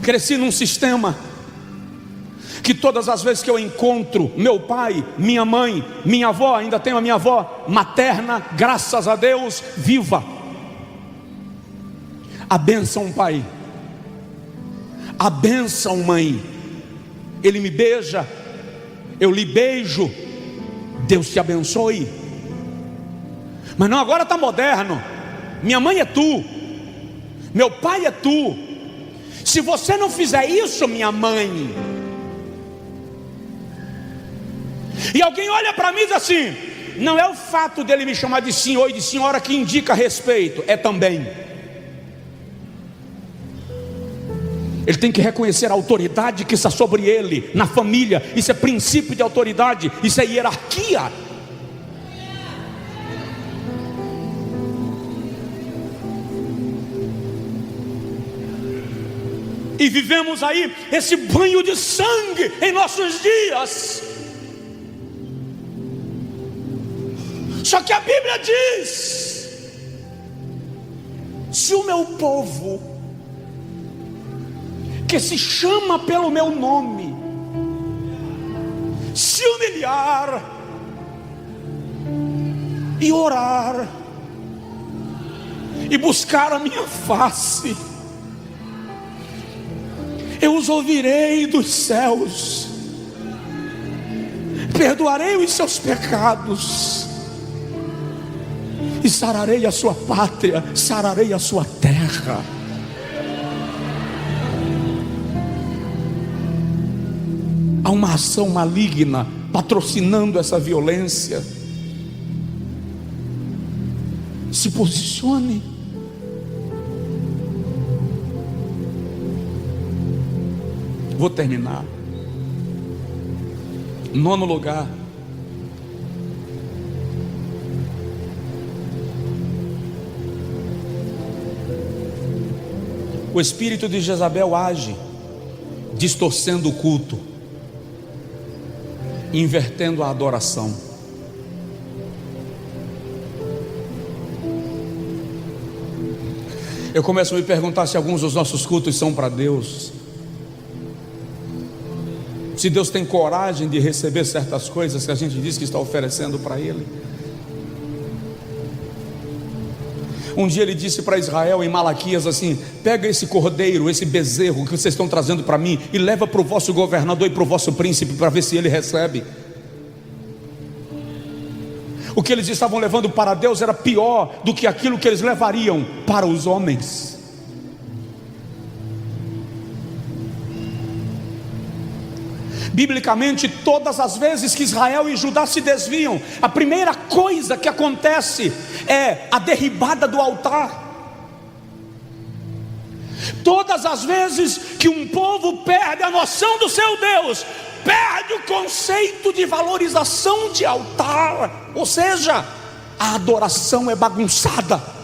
Cresci num sistema que todas as vezes que eu encontro meu pai, minha mãe, minha avó, ainda tenho a minha avó materna, graças a Deus, viva. A bênção, pai. A bênção, mãe. Ele me beija, eu lhe beijo, Deus te abençoe. Mas não, agora está moderno. Minha mãe é tu, meu pai é tu. Se você não fizer isso, minha mãe, e alguém olha para mim e diz assim: não é o fato dele me chamar de senhor e de senhora que indica respeito, é também. Ele tem que reconhecer a autoridade que está sobre ele, na família. Isso é princípio de autoridade, isso é hierarquia. E vivemos aí esse banho de sangue em nossos dias. Só que a Bíblia diz: se o meu povo, que se chama pelo meu nome, se humilhar e orar e buscar a minha face, eu os ouvirei dos céus, perdoarei os seus pecados e sararei a sua pátria, sararei a sua terra. Há uma ação maligna patrocinando essa violência. Se posicione. Vou terminar. 9º lugar. O espírito de Jezabel age distorcendo o culto, invertendo a adoração. Eu começo a me perguntar se alguns dos nossos cultos são para Deus, se Deus tem coragem de receber certas coisas que a gente diz que está oferecendo para Ele. Um dia Ele disse para Israel em Malaquias assim: pega esse cordeiro, esse bezerro que vocês estão trazendo para mim, e leva para o vosso governador e para o vosso príncipe, para ver se ele recebe. O que eles estavam levando para Deus era pior do que aquilo que eles levariam para os homens. Biblicamente, todas as vezes que Israel e Judá se desviam, a primeira coisa que acontece é a derribada do altar. Todas as vezes que um povo perde a noção do seu Deus, perde o conceito de valorização de altar, ou seja, a adoração é bagunçada.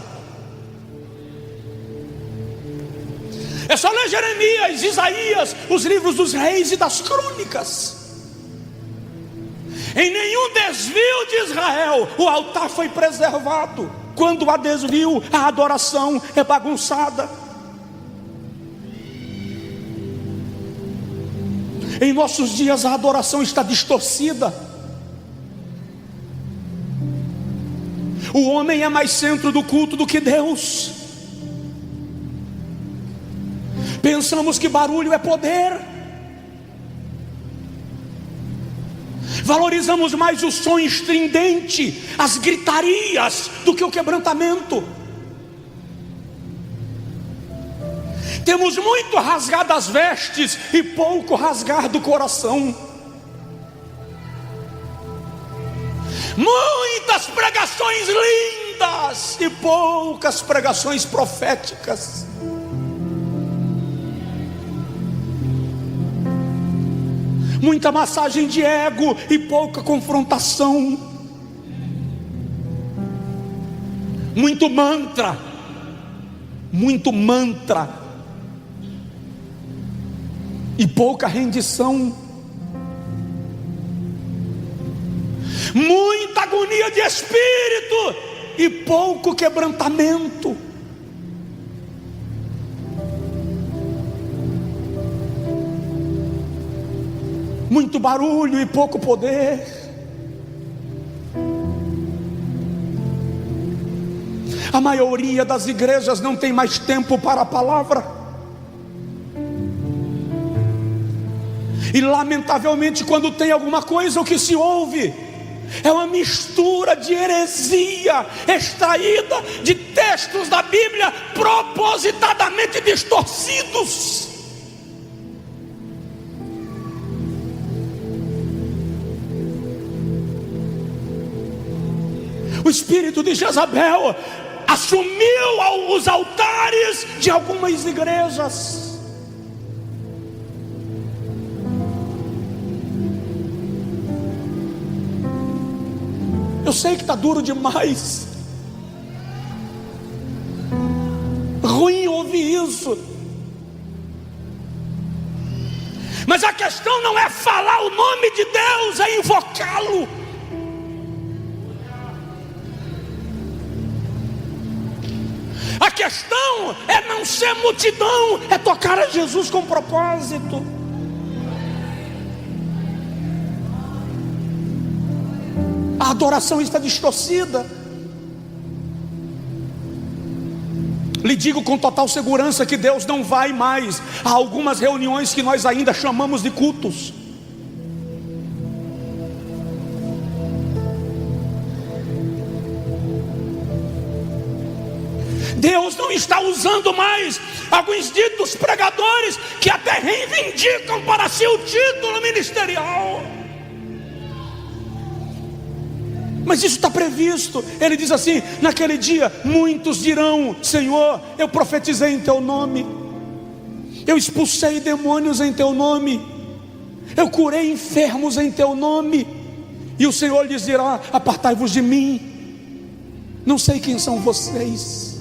É só ler Jeremias, Isaías, os livros dos reis e das crônicas. Em nenhum desvio de Israel o altar foi preservado. Quando há desvio, a adoração é bagunçada. Em nossos dias a adoração está distorcida. O homem é mais centro do culto do que Deus. Pensamos que barulho é poder. Valorizamos mais o som estridente, as gritarias, do que o quebrantamento. Temos muito rasgar das vestes e pouco rasgar do coração. Muitas pregações lindas e poucas pregações proféticas. Muita massagem de ego e pouca confrontação. Muito mantra e pouca rendição. Muita agonia de espírito e pouco quebrantamento. Muito barulho e pouco poder. A maioria das igrejas não tem mais tempo para a palavra. E lamentavelmente, quando tem alguma coisa, o que se ouve é uma mistura de heresia extraída de textos da Bíblia propositadamente distorcidos. O espírito de Jezabel assumiu os altares de algumas igrejas. Eu sei que está duro demais, ruim ouvir isso, Mas a questão não é falar o nome de Deus, é invocá-lo. A questão é não ser multidão, é tocar a Jesus com propósito. A adoração está distorcida. Lhe digo com total segurança que Deus não vai mais a algumas reuniões que nós ainda chamamos de cultos. Deus não está usando mais alguns ditos pregadores que até reivindicam para si o título ministerial. Mas isso está previsto. Ele diz assim: naquele dia muitos dirão: Senhor, eu profetizei em teu nome, eu expulsei demônios em teu nome, eu curei enfermos em teu nome. E o Senhor lhes dirá: apartai-vos de mim, não sei quem são vocês.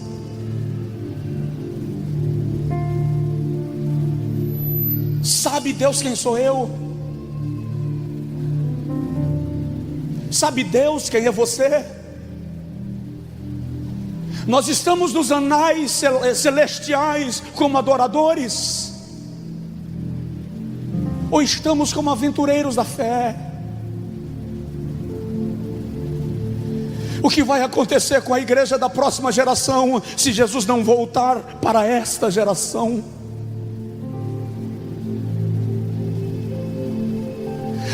Sabe Deus quem sou eu? Sabe Deus quem é você? Nós estamos nos anais celestiais como adoradores, ou estamos como aventureiros da fé? O que vai acontecer com a igreja da próxima geração se Jesus não voltar para esta geração?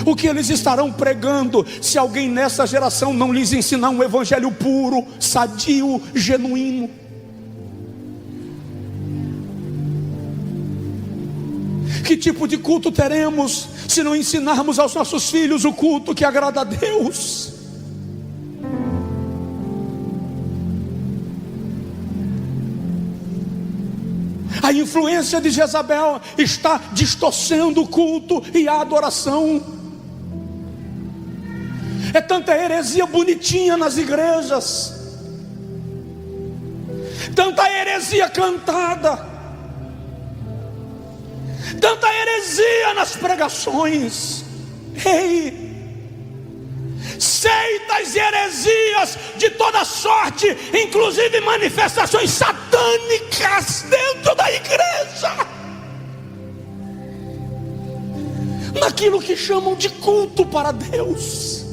O que eles estarão pregando se alguém nessa geração não lhes ensinar um evangelho puro, sadio, genuíno? Que tipo de culto teremos se não ensinarmos aos nossos filhos o culto que agrada a Deus? A influência de Jezabel está distorcendo o culto e a adoração. É tanta heresia bonitinha nas igrejas, tanta heresia cantada, tanta heresia nas pregações. Ei, seitas e heresias de toda sorte, inclusive manifestações satânicas dentro da igreja, naquilo que chamam de culto para Deus.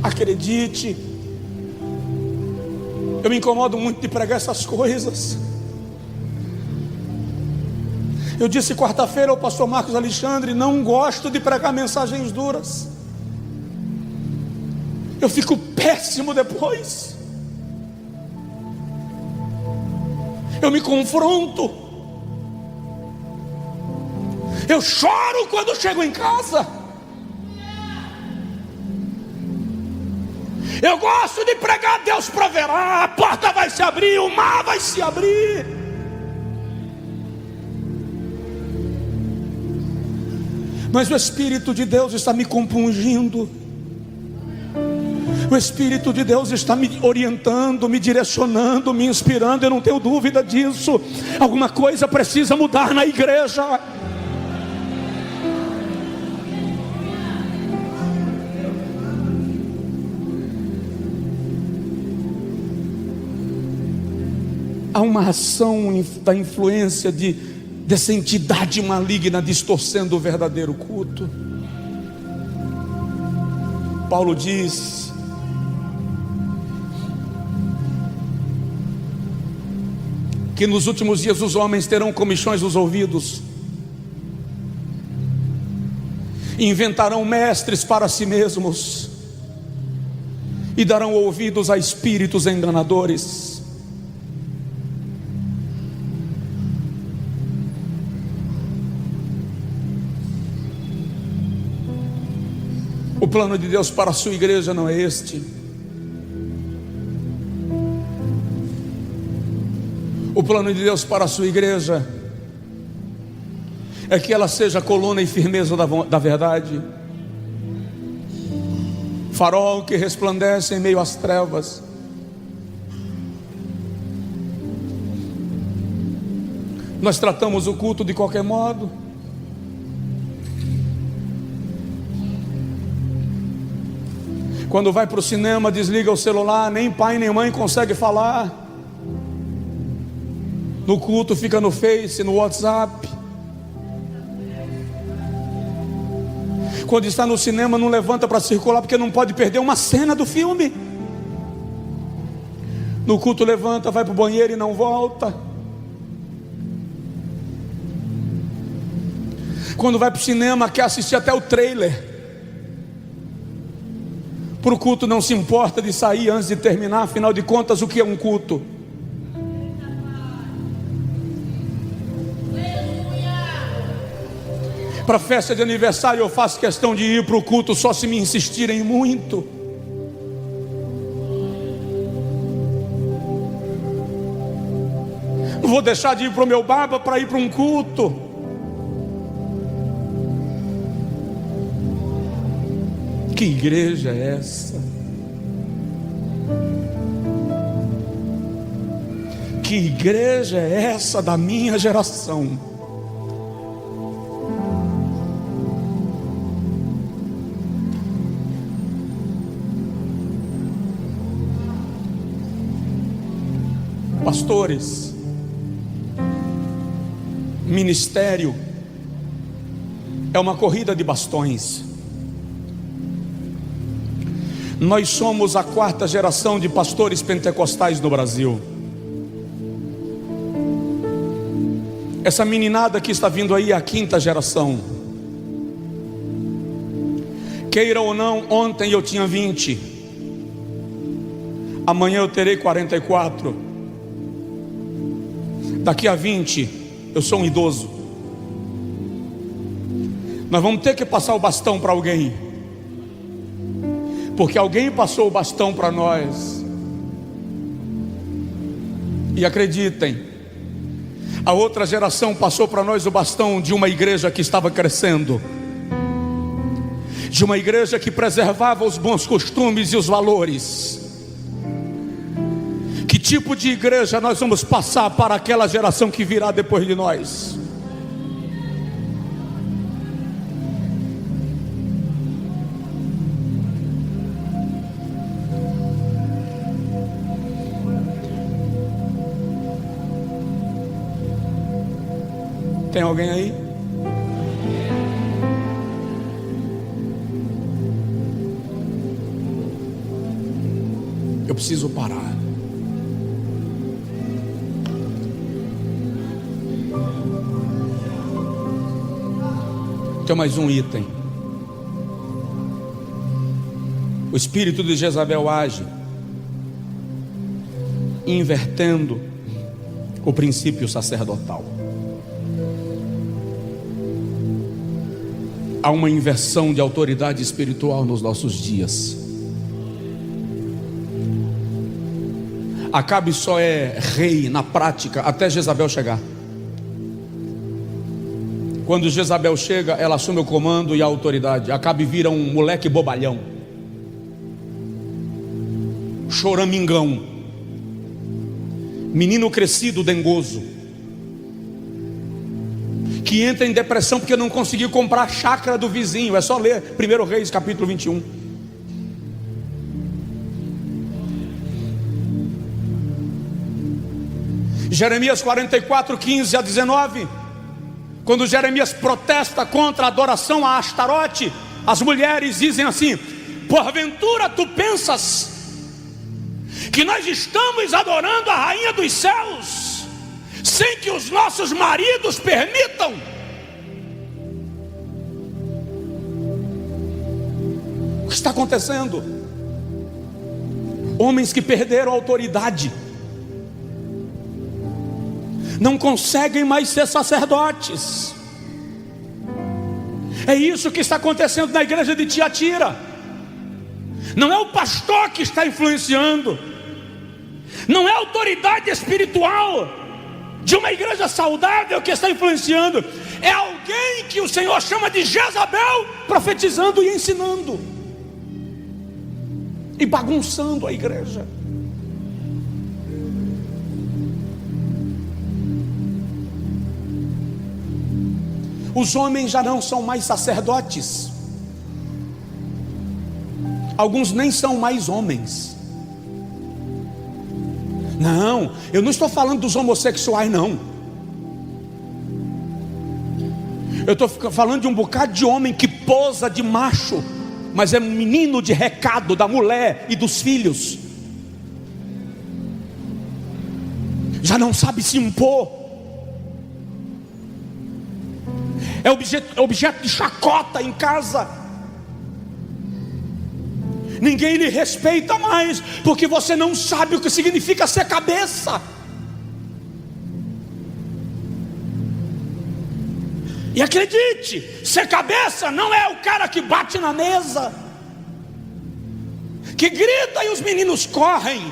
Acredite, eu me incomodo muito de pregar essas coisas. Eu disse quarta-feira ao pastor Marcos Alexandre: não gosto de pregar mensagens duras, eu fico péssimo depois, eu me confronto, eu choro quando chego em casa. Eu gosto de pregar: Deus proverá, a porta vai se abrir, o mar vai se abrir. Mas o Espírito de Deus está me compungindo, o Espírito de Deus está me orientando, me direcionando, me inspirando. Eu não tenho dúvida disso. Alguma coisa precisa mudar na igreja. Há uma ação da influência dessa entidade maligna distorcendo o verdadeiro culto. Paulo diz: que nos últimos dias os homens terão comichões nos ouvidos, inventarão mestres para si mesmos e darão ouvidos a espíritos enganadores. O plano de Deus para a sua igreja não é este. O plano de Deus para a sua igreja é que ela seja coluna e firmeza da verdade, farol que resplandece em meio às trevas. Nós tratamos o culto de qualquer modo. Quando vai para o cinema, desliga o celular, nem pai nem mãe consegue falar. No culto fica no Face, no WhatsApp. Quando está no cinema, não levanta para circular, porque não pode perder uma cena do filme. No culto levanta, vai para o banheiro e não volta. Quando vai para o cinema, quer assistir até o trailer. Para o culto não se importa de sair antes de terminar. Afinal de contas, o que é um culto? Para a festa de aniversário eu faço questão de ir para o culto só se me insistirem muito. Não vou deixar de ir para o meu barba para ir para um culto. Que igreja é essa? Que igreja é essa da minha geração? Pastores, ministério é uma corrida de bastões. Nós somos a 4ª geração de pastores pentecostais no Brasil. Essa meninada que está vindo aí é a 5ª geração. Queira ou não, ontem eu tinha 20. Amanhã eu terei 44. Daqui a 20 eu sou um idoso. Nós vamos ter que passar o bastão para alguém, porque alguém passou o bastão para nós. E acreditem, a outra geração passou para nós o bastão de uma igreja que estava crescendo, de uma igreja que preservava os bons costumes e os valores. Que tipo de igreja nós vamos passar para aquela geração que virá depois de nós? Tem alguém aí? Eu preciso parar. Tem mais um item. O espírito de Jezabel age invertendo o princípio sacerdotal. Há uma inversão de autoridade espiritual nos nossos dias. Acabe só é rei na prática até Jezabel chegar. Quando Jezabel chega, ela assume o comando e a autoridade. Acabe vira um moleque bobalhão, choramingão, menino crescido dengoso, que entra em depressão porque não conseguiu comprar a chácara do vizinho. É só ler 1 Reis capítulo 21. Jeremias 44, 15 a 19. Quando Jeremias protesta contra a adoração a Astarote, as mulheres dizem assim: porventura tu pensas que nós estamos adorando a rainha dos céus sem que os nossos maridos permitam? O que está acontecendo? Homens que perderam a autoridade não conseguem mais ser sacerdotes. É isso que está acontecendo na igreja de Tiatira. Não é o pastor que está influenciando, não é a autoridade espiritual de uma igreja saudável que está influenciando, é alguém que o Senhor chama de Jezabel, profetizando e ensinando. e bagunçando a igreja. Os homens já não são mais sacerdotes. Alguns nem são mais homens. Não, eu não estou falando dos homossexuais, não. Eu estou falando de um bocado de homem que posa de macho, mas é um menino de recado da mulher e dos filhos. Já não sabe se impor. É objeto de chacota em casa. Ninguém lhe respeita mais, porque você não sabe o que significa ser cabeça. E acredite, ser cabeça não é o cara que bate na mesa, que grita e os meninos correm.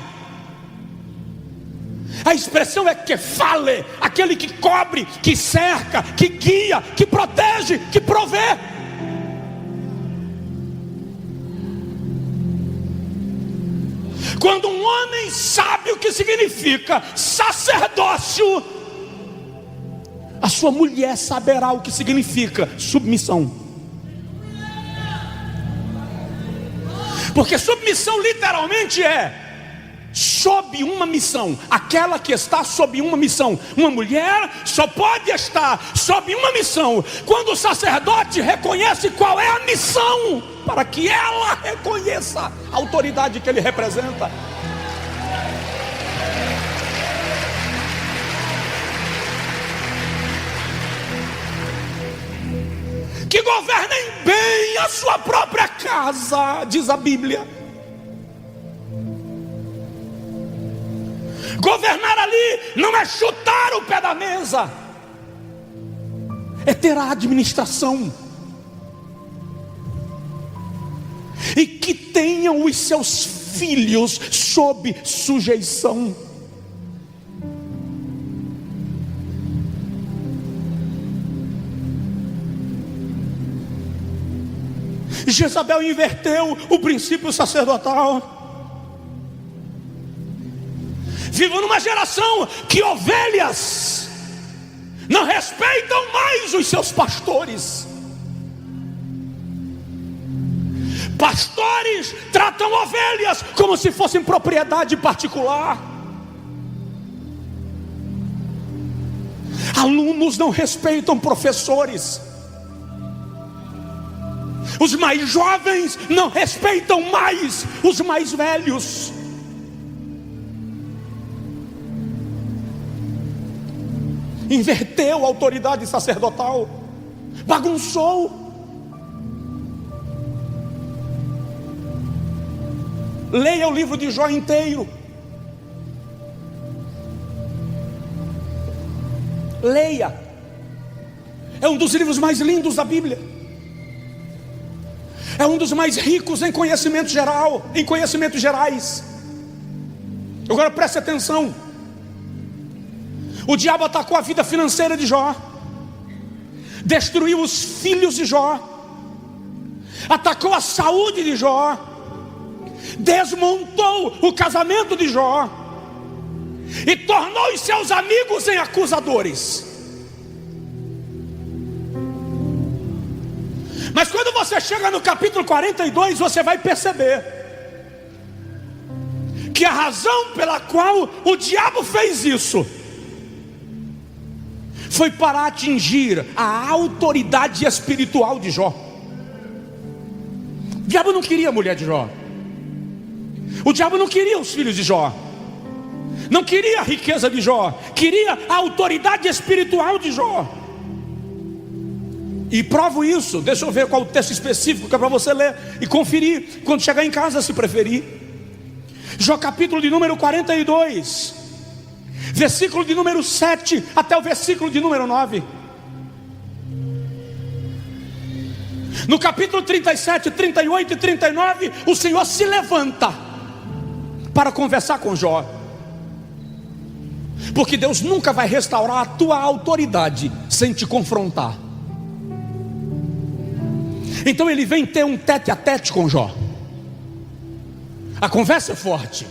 A expressão é que fale, aquele que cobre, que cerca, que guia, que protege, que provê. Quando um homem sabe o que significa sacerdócio, a sua mulher saberá o que significa submissão. Porque submissão literalmente é sob uma missão, aquela que está sob uma missão. Uma mulher só pode estar sob uma missão quando o sacerdote reconhece qual é a missão, para que ela reconheça a autoridade que ele representa. Que governem bem a sua própria casa, diz a Bíblia. Governar ali não é chutar o pé da mesa, é ter a administração. E que tenham os seus filhos sob sujeição. Jezabel inverteu o princípio sacerdotal. Vivo numa geração que ovelhas não respeitam mais os seus pastores. Pastores tratam ovelhas como se fossem propriedade particular. Alunos não respeitam professores. Os mais jovens não respeitam mais os mais velhos. Inverteu a autoridade sacerdotal, bagunçou. Leia o livro de Jó inteiro. Leia. É um dos livros mais lindos da Bíblia. É um dos mais ricos em conhecimento geral, em conhecimentos gerais. Agora preste atenção. O diabo atacou a vida financeira de Jó, destruiu os filhos de Jó, atacou a saúde de Jó, desmontou o casamento de Jó e tornou os seus amigos em acusadores. Mas quando você chega no capítulo 42, você vai perceber que a razão pela qual o diabo fez isso foi para atingir a autoridade espiritual de Jó. O diabo não queria a mulher de Jó. O diabo não queria os filhos de Jó. Não queria a riqueza de Jó. Queria a autoridade espiritual de Jó. E provo isso. Deixa eu ver qual o texto específico que é para você ler e conferir quando chegar em casa, se preferir. Jó capítulo de número 42, versículo de número 7 até o versículo de número 9. No capítulo 37, 38 e 39, o Senhor se levanta para conversar com Jó. Porque Deus nunca vai restaurar a tua autoridade sem te confrontar. Então ele vem ter um tete a tete com Jó. A conversa é forte.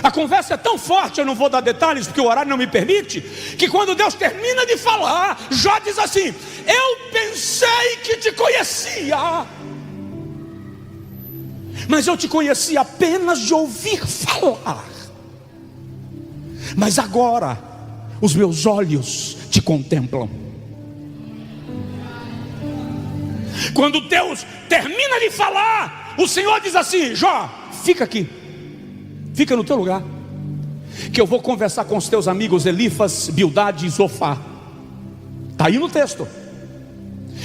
A conversa é tão forte, eu não vou dar detalhes porque o horário não me permite, que quando Deus termina de falar, Jó diz assim: eu pensei que te conhecia, mas eu te conheci apenas de ouvir falar. Mas agora os meus olhos te contemplam. Quando Deus termina de falar, o Senhor diz assim: Jó, fica aqui, fica no teu lugar, que eu vou conversar com os teus amigos Elifas, Bildade e Zofar. Está aí no texto.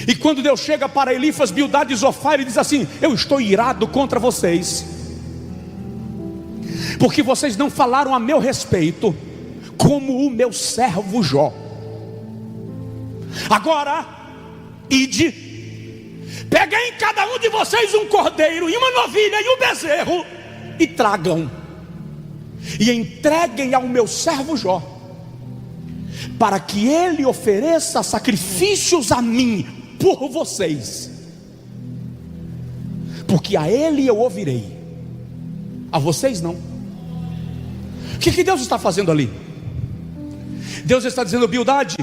E quando Deus chega para Elifas, Bildade e Zofar, ele diz assim: eu estou irado contra vocês, porque vocês não falaram a meu respeito como o meu servo Jó. Agora, ide, peguem em cada um de vocês um cordeiro e uma novilha e um bezerro, e tragam, e entreguem ao meu servo Jó, para que ele ofereça sacrifícios a mim por vocês, porque a ele eu ouvirei, a vocês não. O que Deus está fazendo ali? Deus está dizendo: Bildade,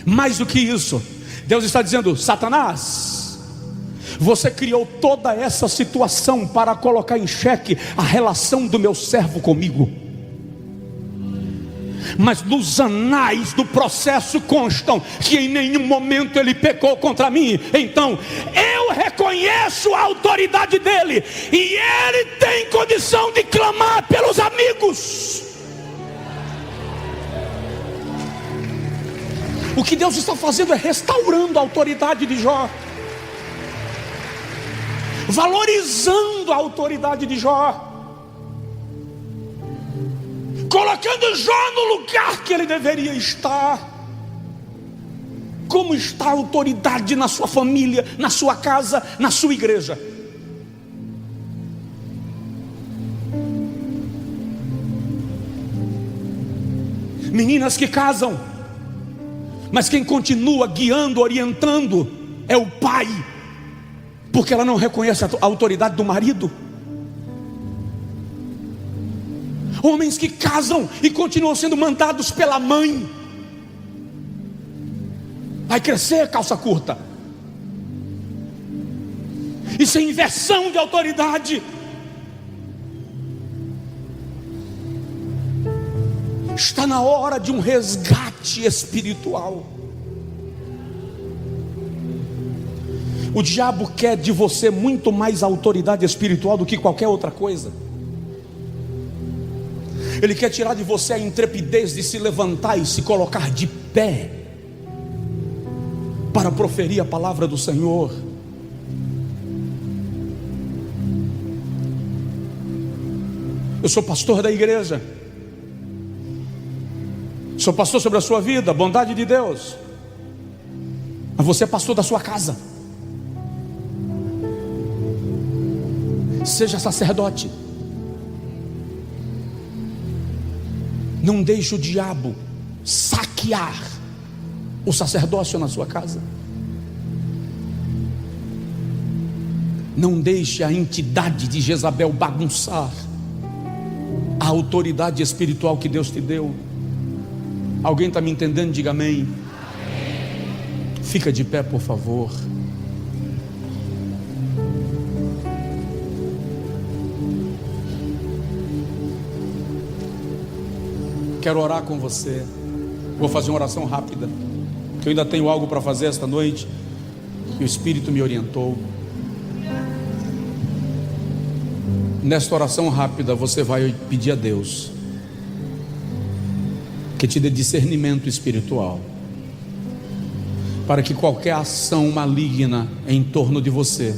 mais do que isso, Deus está dizendo: Satanás, você criou toda essa situação para colocar em xeque a relação do meu servo comigo, mas nos anais do processo constam que em nenhum momento ele pecou contra mim. Então eu reconheço a autoridade dele, e ele tem condição de clamar pelos amigos. O que Deus está fazendo é restaurando a autoridade de Jó, valorizando a autoridade de Jó, colocando Jó no lugar que ele deveria estar. Como está a autoridade na sua família, na sua casa, na sua igreja? Meninas que casam, mas quem continua guiando, orientando é o pai, porque ela não reconhece a autoridade do marido. Homens que casam e continuam sendo mandados pela mãe. Vai crescer calça curta. Isso é inversão de autoridade. Está na hora de um resgate espiritual. O diabo quer de você muito mais autoridade espiritual do que qualquer outra coisa. Ele quer tirar de você a intrepidez de se levantar e se colocar de pé para proferir a palavra do Senhor. Eu sou pastor da igreja, sou pastor sobre a sua vida, bondade de Deus. Mas você é pastor da sua casa. Seja sacerdote. Não deixe o diabo saquear o sacerdócio na sua casa. Não deixe a entidade de Jezabel bagunçar a autoridade espiritual que Deus te deu. Alguém está me entendendo? Diga amém. Fica de pé, por favor. Quero orar com você. Vou fazer uma oração rápida, que eu ainda tenho algo para fazer esta noite, e o Espírito me orientou. Nesta oração rápida você vai pedir a Deus que te dê discernimento espiritual, para que qualquer ação maligna em torno de você,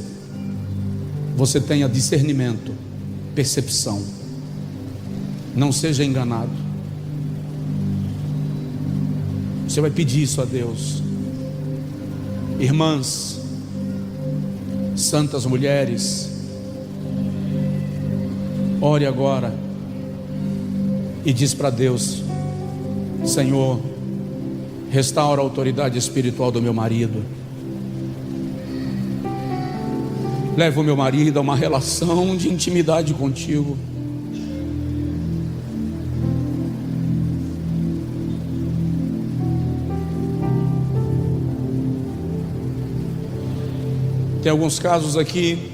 você tenha discernimento, percepção, não seja enganado. Você vai pedir isso a Deus. Irmãs, santas mulheres, ore agora e diz para Deus: Senhor, restaura a autoridade espiritual do meu marido. Leva o meu marido a uma relação de intimidade contigo. Tem alguns casos aqui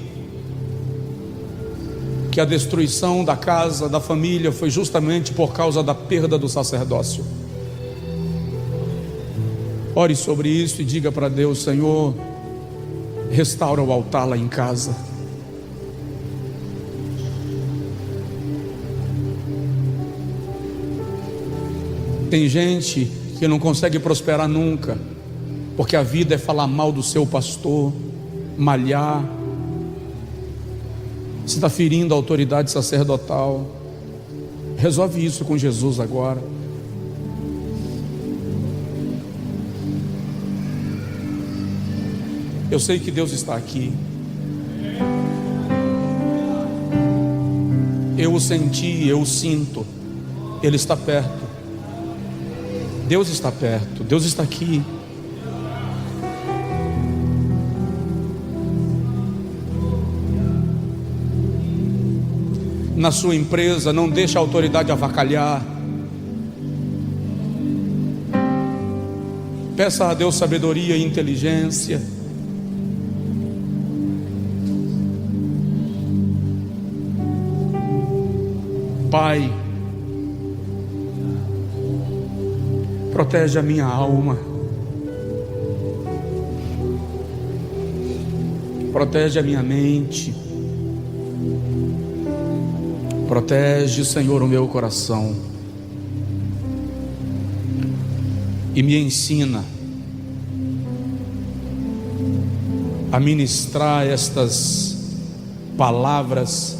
que a destruição da casa, da família, foi justamente por causa da perda do sacerdócio. Ore sobre isso e diga para Deus: Senhor, restaura o altar lá em casa. Tem gente que não consegue prosperar nunca, porque a vida é falar mal do seu pastor, malhar. Você está ferindo a autoridade sacerdotal. Resolve isso com Jesus agora. Eu sei que Deus está aqui. Eu o senti, eu o sinto. Ele está perto. Deus está perto. Deus está aqui. Na sua empresa, não deixe a autoridade avacalhar. Peça a Deus sabedoria e inteligência. Pai, protege a minha alma, protege a minha mente, protege, Senhor, o meu coração, e me ensina a ministrar estas palavras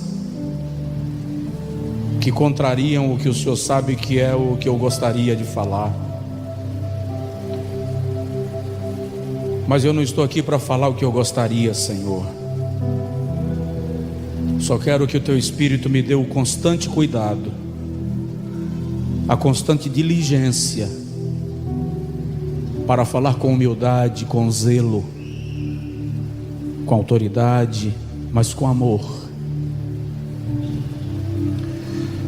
que contrariam o que o Senhor sabe que é o que eu gostaria de falar. Mas eu não estou aqui para falar o que eu gostaria, Senhor. Só quero que o Teu Espírito me dê o constante cuidado, a constante diligência, para falar com humildade, com zelo, com autoridade, mas com amor.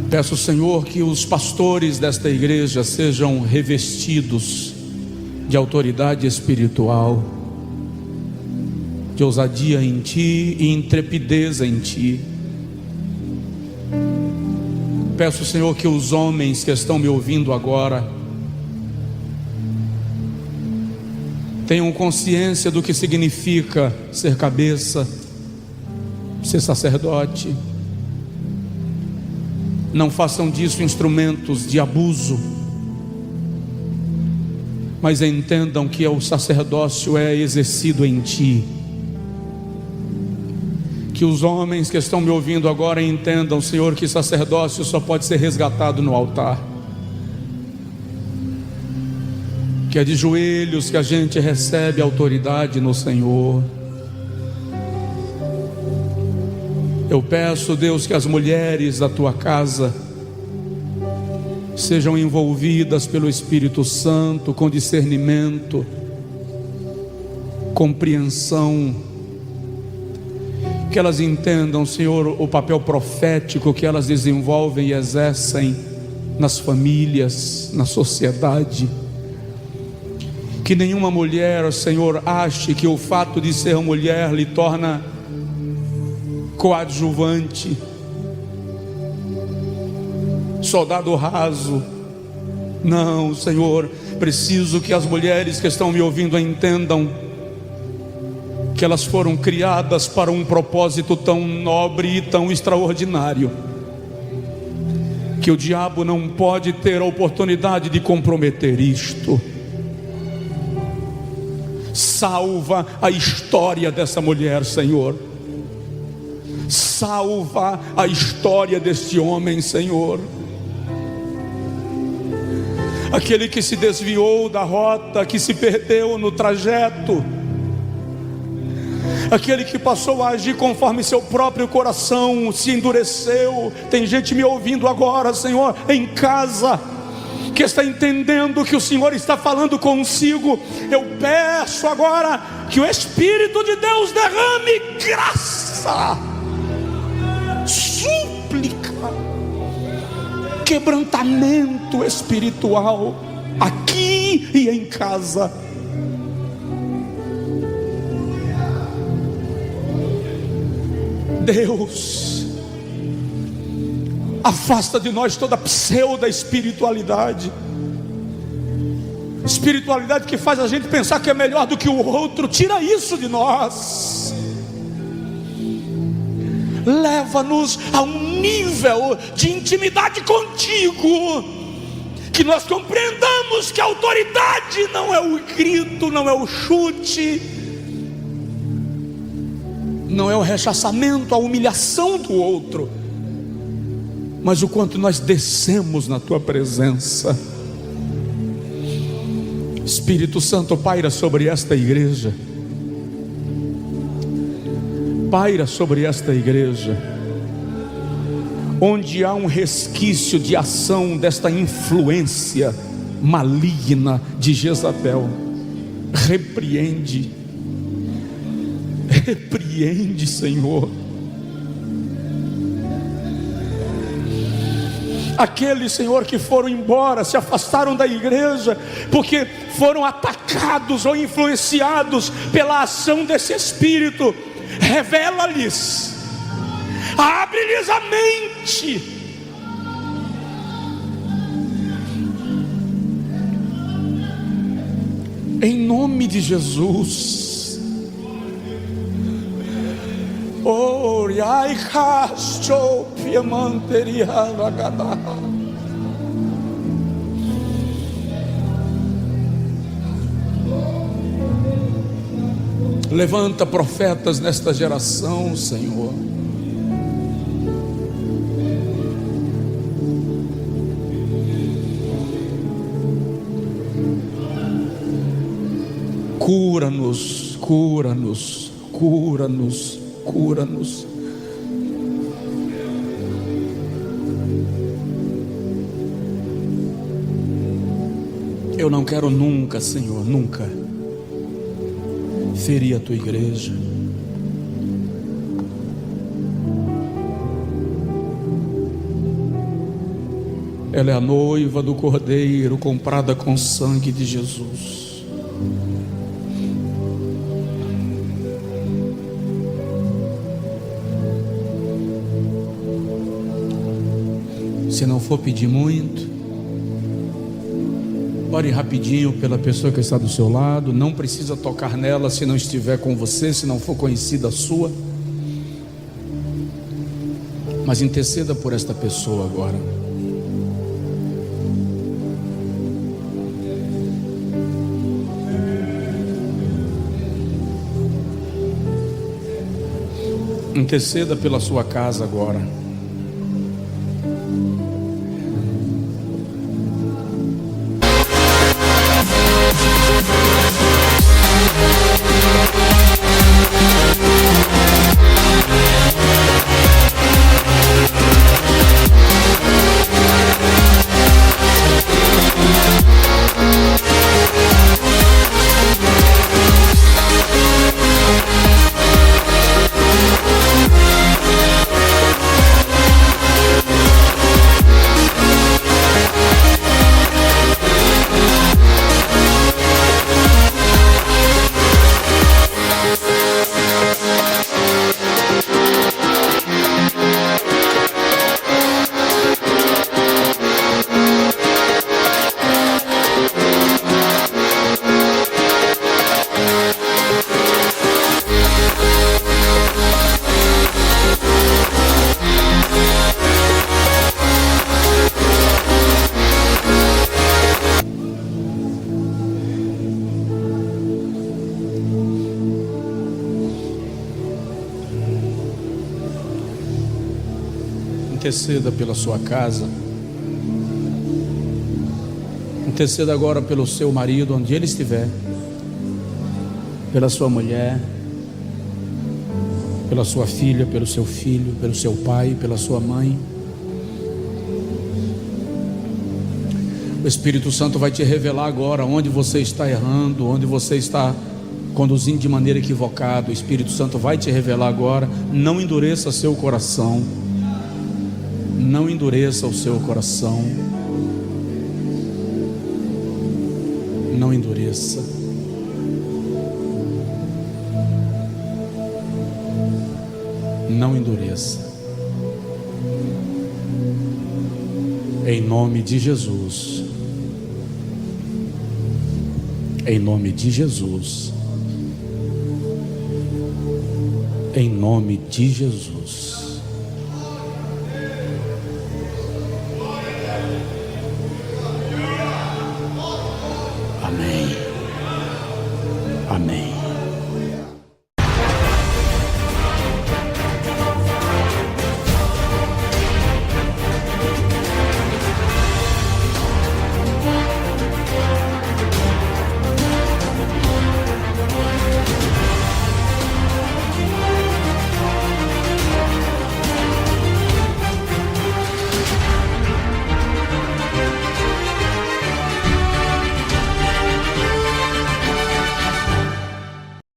Peço, Senhor, que os pastores desta igreja sejam revestidos de autoridade espiritual, de ousadia em Ti e intrepidez em Ti. Peço, Senhor, que os homens que estão me ouvindo agora tenham consciência do que significa ser cabeça, ser sacerdote. Não façam disso instrumentos de abuso, mas entendam que o sacerdócio é exercido em Ti. Que os homens que estão me ouvindo agora entendam, Senhor, que sacerdócio só pode ser resgatado no altar. Que é de joelhos que a gente recebe autoridade no Senhor. Eu peço, Deus, que as mulheres da Tua casa sejam envolvidas pelo Espírito Santo com discernimento, compreensão, que elas entendam, Senhor, o papel profético que elas desenvolvem e exercem nas famílias, na sociedade. Que nenhuma mulher, Senhor, ache que o fato de ser mulher lhe torna coadjuvante, soldado raso. Não, Senhor, preciso que as mulheres que estão me ouvindo entendam que elas foram criadas para um propósito tão nobre e tão extraordinário, que o diabo não pode ter a oportunidade de comprometer isto. Salva a história dessa mulher, Senhor. Salva a história deste homem, Senhor. Aquele que se desviou da rota, que se perdeu no trajeto, aquele que passou a agir conforme seu próprio coração se endureceu. Tem gente me ouvindo agora, Senhor, em casa, que está entendendo que o Senhor está falando consigo, eu peço agora que o Espírito de Deus derrame graça, súplica, quebrantamento espiritual, aqui e em casa. Deus, afasta de nós toda pseudo espiritualidade, espiritualidade que faz a gente pensar que é melhor do que o outro. Tira isso de nós, leva-nos a um nível de intimidade contigo, que nós compreendamos que a autoridade não é o grito, não é o chute, não é o rechaçamento, a humilhação do outro, mas o quanto nós descemos na tua presença. Espírito Santo, paira sobre esta igreja, paira sobre esta igreja, onde há um resquício de ação desta influência maligna de Jezabel. Repreende, Senhor. Aqueles, Senhor, que foram embora, se afastaram da igreja, porque foram atacados ou influenciados pela ação desse Espírito, revela-lhes, abre-lhes a mente, em nome de Jesus. Levanta profetas nesta geração, Senhor. Cura-nos, cura-nos, cura-nos, cura-nos. Eu não quero nunca, Senhor, nunca ferir a tua igreja. Ela é a noiva do Cordeiro, comprada com sangue de Jesus. Se não for pedir muito, ore rapidinho pela pessoa que está do seu lado. Não precisa tocar nela se não estiver com você, se não for conhecida sua. Mas interceda por esta pessoa agora. Interceda pela sua casa agora. Interceda pela sua casa. Interceda agora pelo seu marido, onde ele estiver, pela sua mulher, pela sua filha, pelo seu filho, pelo seu pai, pela sua mãe. O Espírito Santo vai te revelar agora onde você está errando, onde você está conduzindo de maneira equivocada. O Espírito Santo vai te revelar agora. Não endureça seu coração. Não endureça o seu coração. Não endureça. Não endureça. Em nome de Jesus. Em nome de Jesus. Em nome de Jesus.